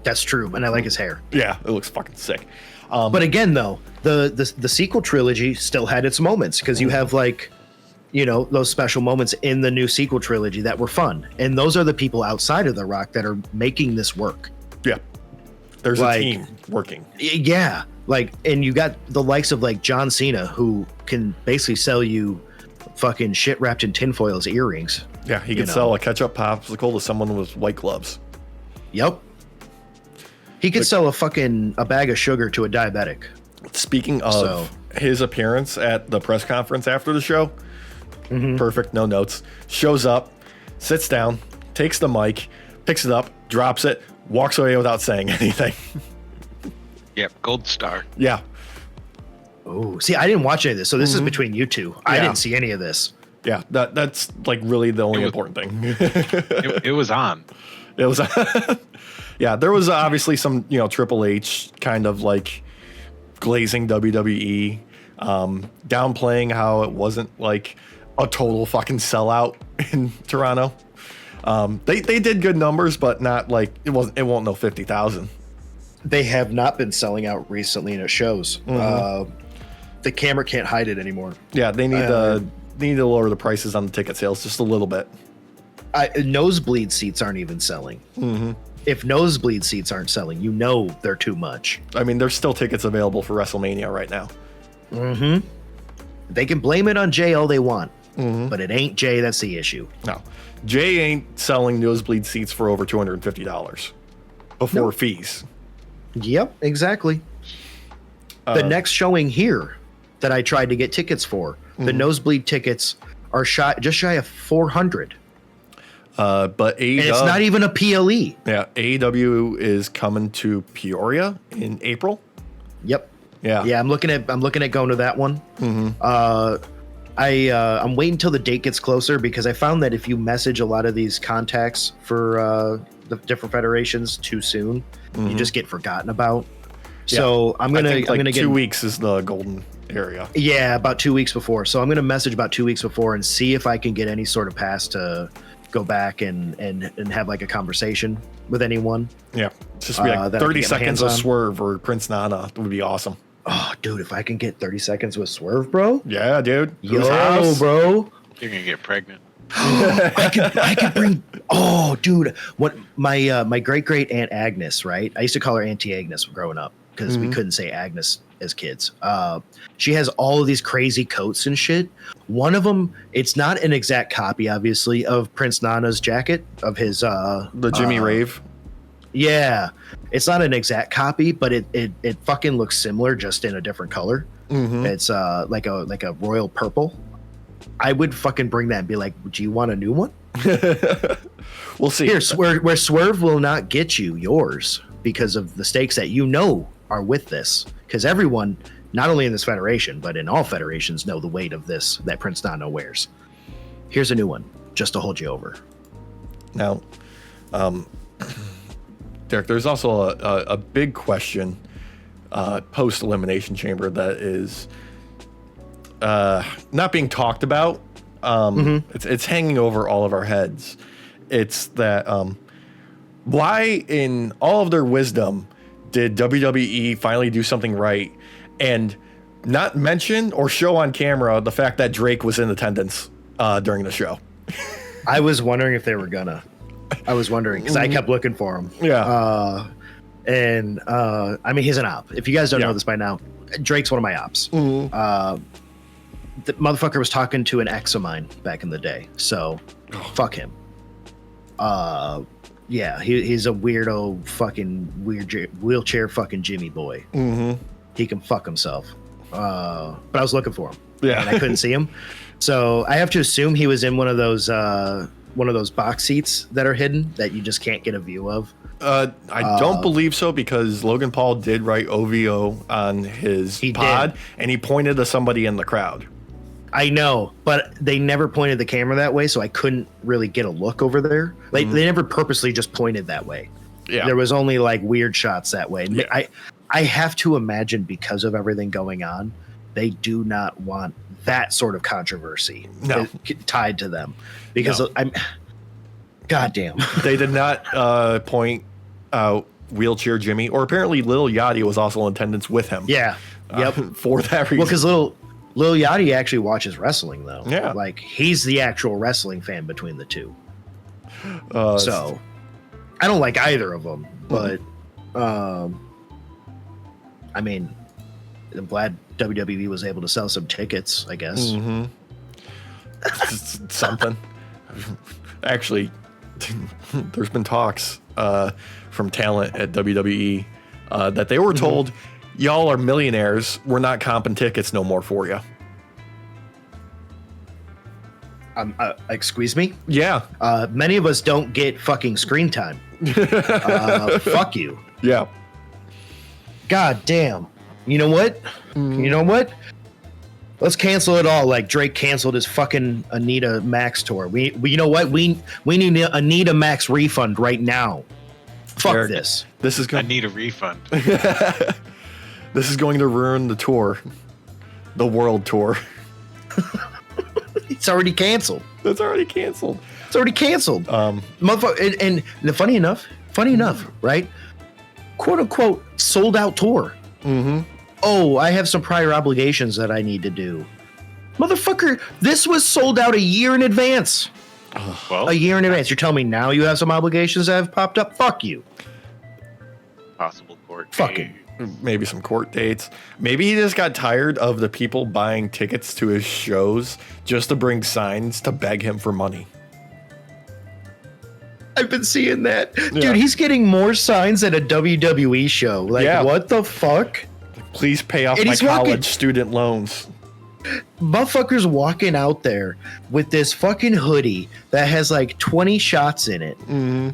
That's true, and I like his hair. Yeah, it looks fucking sick. But again, though, the sequel trilogy still had its moments, because you have those special moments in the new sequel trilogy that were fun, and those are the people outside of The Rock that are making this work. Yeah, there's a team working. Yeah, and you got the likes of John Cena, who can basically sell you fucking shit wrapped in tinfoil as earrings. Yeah, he could sell a ketchup popsicle to someone with white gloves. Yep. He could sell a bag of sugar to a diabetic. Speaking of his appearance at the press conference after the show, perfect, no notes, shows up, sits down, takes the mic, picks it up, drops it, walks away without saying anything. Yep, gold star. Yeah. Oh, see, I didn't watch any of this, so this is between you two. I didn't see any of this. Yeah, that's really the only important thing. it was on. It was. Yeah, there was obviously some, Triple H kind of glazing WWE, downplaying how it wasn't a total fucking sellout in Toronto. They did good numbers, but not it won't know 50,000. They have not been selling out recently, and it shows. The camera can't hide it anymore. Yeah, they need to lower the prices on the ticket sales just a little bit. Nosebleed seats aren't even selling. If nosebleed seats aren't selling, they're too much. I mean, there's still tickets available for WrestleMania right now. They can blame it on Jay all they want, but it ain't Jay that's the issue. No, Jay ain't selling nosebleed seats for over $250 before fees. Yep, exactly. The next showing here that I tried to get tickets for, the nosebleed tickets are just shy of 400. But AEW, And it's not even a PLE. Yeah, AEW is coming to Peoria in April. Yep. Yeah. Yeah, I'm looking at going to that one. I'm waiting until the date gets closer because I found that if you message a lot of these contacts for the different federations too soon, you just get forgotten about. Yeah. So I'm gonna 2 weeks is the golden area. Yeah, about 2 weeks before. So I'm gonna message about 2 weeks before and see if I can get any sort of pass to go back and have like a conversation with anyone. Yeah, just be like 30 seconds of Swerve or Prince Nana would be awesome. Oh, dude, if I can get 30 seconds with Swerve, bro. Yeah, dude. Yo, bro. You're gonna get pregnant. I could bring. Oh, dude, what my great Aunt Agnes, right? I used to call her Auntie Agnes growing up because we couldn't say Agnes as kids. She has all of these crazy coats and shit. One of them, it's not an exact copy, obviously, of Prince Nana's jacket of his the Jimmy Rave. Yeah, it's not an exact copy, but it fucking looks similar, just in a different color. It's like a royal purple. I would fucking bring that and be like, do you want a new one? We'll see. Here, where Swerve will not get you yours because of the stakes that are with this. Because everyone, not only in this federation, but in all federations, know the weight of this that Prince Nana wears. Here's a new one, just to hold you over. Now, Derek, there's also a big question post Elimination Chamber that is not being talked about. It's hanging over all of our heads. It's that why, in all of their wisdom, did WWE finally do something right and not mention or show on camera the fact that Drake was in attendance during the show? I was wondering if they were gonna. I was wondering because I kept looking for him. Yeah. I mean, he's an op. If you guys don't know this by now, Drake's one of my ops. The motherfucker was talking to an ex of mine back in the day, so fuck him. Yeah, he's a weirdo, fucking wheelchair fucking Jimmy boy. He can fuck himself. But I was looking for him, and I couldn't see him, so I have to assume he was in one of those box seats that are hidden that you just can't get a view of. I don't believe so because Logan Paul did write OVO on his pod, and he pointed to somebody in the crowd. I know, but they never pointed the camera that way, so I couldn't really get a look over there. Like they never purposely just pointed that way. Yeah, there was only like weird shots that way. Yeah. I have to imagine because of everything going on, they do not want that sort of controversy tied to them because I'm. Goddamn, they did not point out wheelchair Jimmy, or apparently Lil Yachty was also in attendance with him. Yeah, for that reason. Well, because Lil Yachty actually watches wrestling though. Yeah, like he's the actual wrestling fan between the two. So I don't like either of them, but I mean, I'm glad WWE was able to sell some tickets, I guess. Something. Actually, there's been talks from talent at WWE that they were told, y'all are millionaires, we're not comping tickets no more for you. Excuse me? Yeah. Many of us don't get fucking screen time. Fuck you. Yeah. God damn. You know what? You know what? Let's cancel it all like Drake canceled his fucking Anita Max tour. We you know what? We need an Anita Max refund right now. Fuck Eric, this. This is I need a refund. This is going to ruin the tour. The world tour. It's already canceled. It's already canceled. It's already canceled. Motherfucker, and funny enough, right? Quote unquote sold out tour. Oh, I have some prior obligations that I need to do. Motherfucker, this was sold out a year in advance. Well, a year in advance. You're telling me now you have some obligations that have popped up? Fuck you. Possible court. Fucking. Maybe some court dates. Maybe he just got tired of the people buying tickets to his shows just to bring signs to beg him for money. I've been seeing that. Yeah. Dude, he's getting more signs at a WWE show. Like, Yeah. what the fuck? Please pay off And my he's walking- college student loans. Motherfucker's walking out there with this fucking hoodie that has like 20 shots in it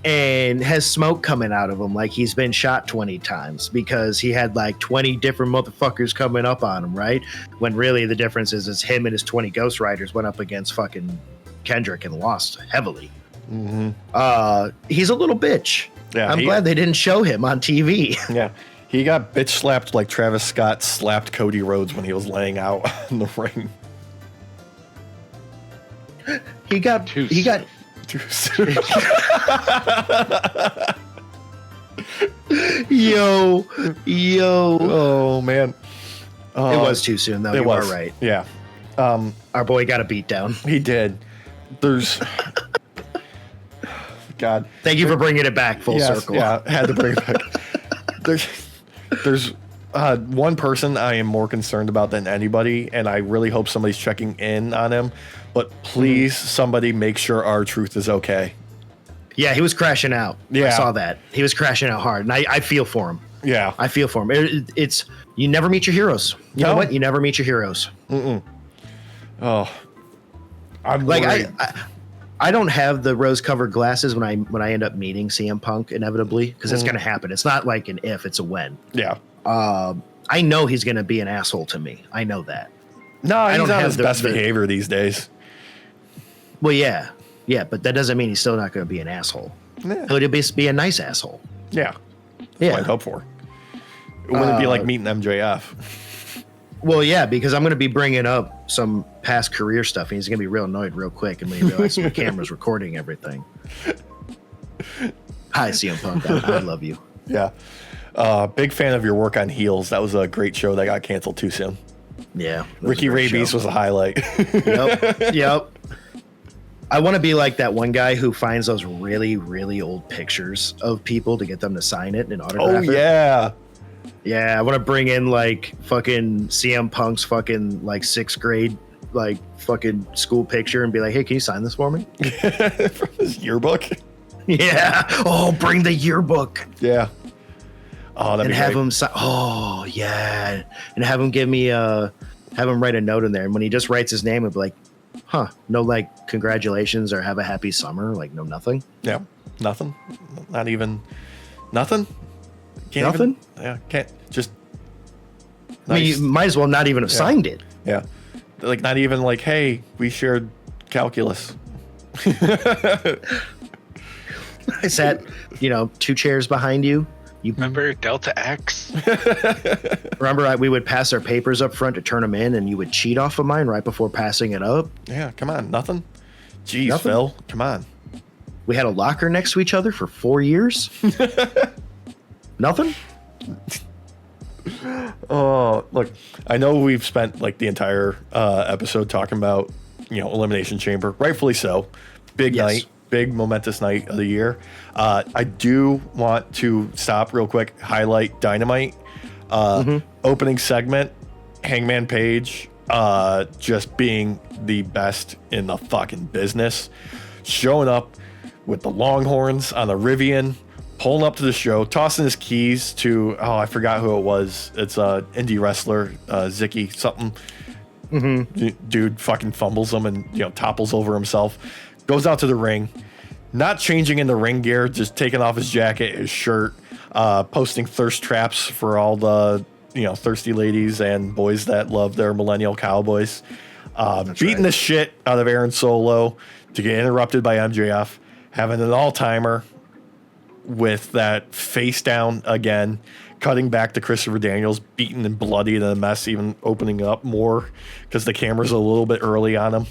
and has smoke coming out of him like he's been shot 20 times because he had like 20 different motherfuckers coming up on him, right? When really the difference is him and his 20 Ghost Riders went up against fucking Kendrick and lost heavily. He's a little bitch. Yeah, I'm glad they didn't show him on TV. Yeah. He got bitch slapped like Travis Scott slapped Cody Rhodes when he was laying out in the ring. He got Too soon. yo. Oh man. It was too soon though. You are right. Yeah. Our boy got a beat down. He did. There's God. Thank you for bringing it back full circle. Yeah, had to bring it back. There's one person I am more concerned about than anybody, and I really hope somebody's checking in on him. But please, somebody make sure R-Truth is okay. Yeah, he was crashing out. Yeah. I saw that. He was crashing out hard, and I feel for him. Yeah. I feel for him. It's you never meet your heroes. You know what? You never meet your heroes. Oh, I'm like worried. I don't have the rose-covered glasses when I end up meeting CM Punk inevitably because it's going to happen. It's not like an if, it's a when. Yeah. I know he's going to be an asshole to me. I know that. No, he's don't on have his best behavior these days. Well, yeah, but that doesn't mean he's still not going to be an asshole. Yeah. He'll be a nice asshole. Yeah. That's Yeah. what I'd hope for. It wouldn't be like meeting MJF. Well, yeah, because I'm going to be bringing up some past career stuff, and he's going to be real annoyed real quick, and when he realizes my camera's recording everything. Hi, CM Punk. I love you. Yeah. Big fan of your work on heels. That was a great show that got canceled too soon. Yeah. Ricky Rabies was a highlight. Yep. I want to be like that one guy who finds those really, really old pictures of people to get them to sign it and autograph it. Oh, yeah. Yeah, I want to bring in like fucking CM Punk's fucking like 6th grade like fucking school picture and be like, hey, can you sign this for me? From his yearbook. Yeah. Oh, bring the yearbook. Yeah. Oh, that'd And be have great. him sign. Oh, yeah. And have him give me have him write a note in there. And when he just writes his name, it'd be like, huh, no like congratulations or have a happy summer. Like no nothing. Yeah. Nothing. Not even nothing. Can't Nothing? Yeah. Can't just. I mean, you might as well not even have signed it. Yeah. Like not even like, hey, we shared calculus. I sat, 2 chairs behind you. You Remember Delta X? remember we would pass our papers up front to turn them in, and you would cheat off of mine right before passing it up. Yeah. Come on. Nothing. Jeez, Nothing? Phil. Come on. We had a locker next to each other for 4 years. Nothing. Oh, look, I know we've spent like the entire episode talking about, Elimination Chamber, rightfully so. Big Yes. night, big momentous night of the year. I do want to stop real quick, highlight Dynamite. Opening segment, Hangman Page, just being the best in the fucking business. Showing up with the Longhorns on the Rivian, pulling up to the show, tossing his keys to, I forgot who it was. It's a indie wrestler, Zicky something. Dude fucking fumbles him and, topples over himself. Goes out to the ring, not changing in the ring gear, just taking off his jacket, his shirt, posting thirst traps for all the, thirsty ladies and boys that love their millennial cowboys. Beating the shit out of Aaron Solo to get interrupted by MJF, having an all-timer with that face down again, cutting back to Christopher Daniels, beaten and bloody and a mess, even opening up more because the camera's a little bit early on him.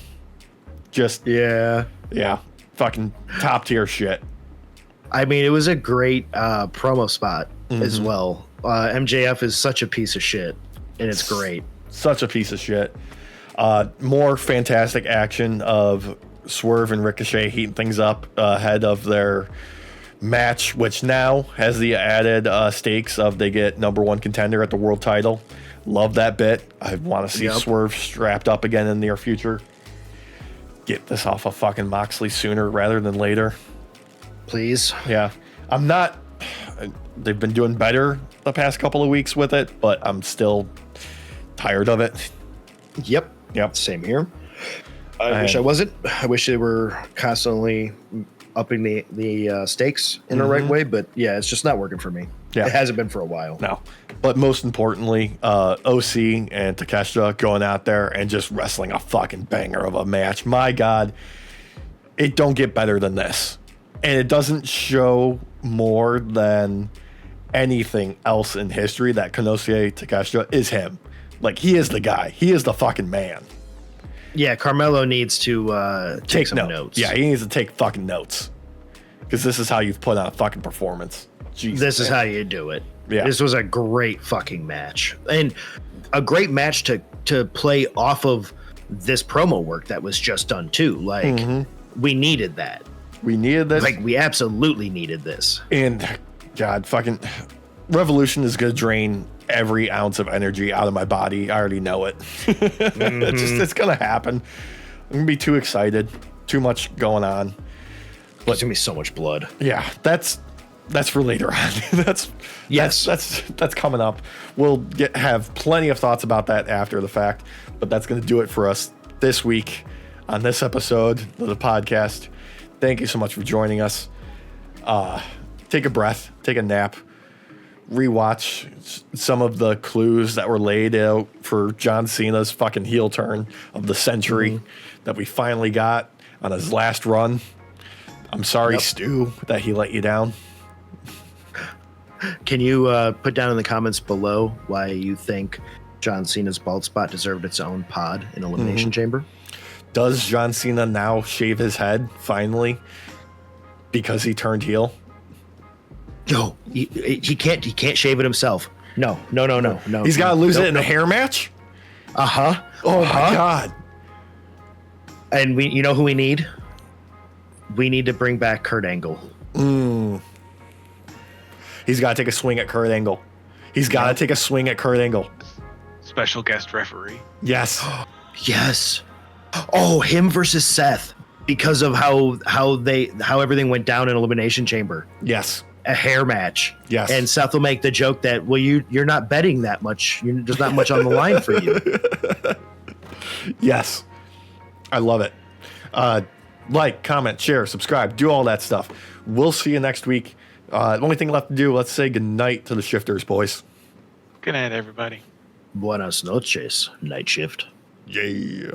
Just, yeah, fucking top tier shit. I mean, it was a great promo spot as well. MJF is such a piece of shit, and it's great. Such a piece of shit. More fantastic action of Swerve and Ricochet heating things up ahead of their match, which now has the added stakes of they get number 1 contender at the world title. Love that bit. I want to see Swerve strapped up again in the near future. Get this off of fucking Moxley sooner rather than later. Please. Yeah. I'm not. They've been doing better the past couple of weeks with it, but I'm still tired of it. Yep. Yep. Same here. I wish I wasn't. I wish they were constantly upping the stakes in the right way, but yeah, it's just not working for me. Yeah. It hasn't been for a while. No. But most importantly, OC and Takeshita going out there and just wrestling a fucking banger of a match. My God, it don't get better than this. And it doesn't show more than anything else in history that Konosuke Takeshita is him. Like, he is the guy. He is the fucking man. Yeah, Carmelo needs to take some notes. Yeah, he needs to take fucking notes. Because this is how you've put on a fucking performance. Jesus, this is how you do it. Yeah. This was a great fucking match. And a great match to play off of this promo work that was just done too. Like, we needed that. We needed this. Like, we absolutely needed this. And, God, fucking Revolution is going to drain every ounce of energy out of my body. I already know it. It's going to happen. I'm going to be too excited. Too much going on. But there's going to be so much blood. Yeah, that's for later on. that's coming up. We'll have plenty of thoughts about that after the fact, but that's going to do it for us this week on this episode of the podcast. Thank you so much for joining us. Take a breath, take a nap, rewatch some of the clues that were laid out for John Cena's fucking heel turn of the century that we finally got on his last run. I'm sorry, Stu, that he let you down. Can you put down in the comments below why you think John Cena's bald spot deserved its own pod in Elimination Chamber? Does John Cena now shave his head finally because he turned heel? No, he can't. He can't shave it himself. No. He's got to lose it in a hair match. Oh my God! And you know who we need? We need to bring back Kurt Angle. He's got to take a swing at Kurt Angle. He's got to take a swing at Kurt Angle. Special guest referee. Yes. Yes. Oh, him versus Seth because of how everything went down in Elimination Chamber. Yes. A hair match. Yes. And Seth will make the joke that, well, you're not betting that much. There's not much on the line for you. Yes. I love it. Like, comment, share, subscribe, do all that stuff. We'll see you next week. The only thing left to do, let's say goodnight to the shifters, boys. Good night, everybody. Buenas noches, night shift. Yeah.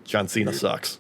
John Cena sucks.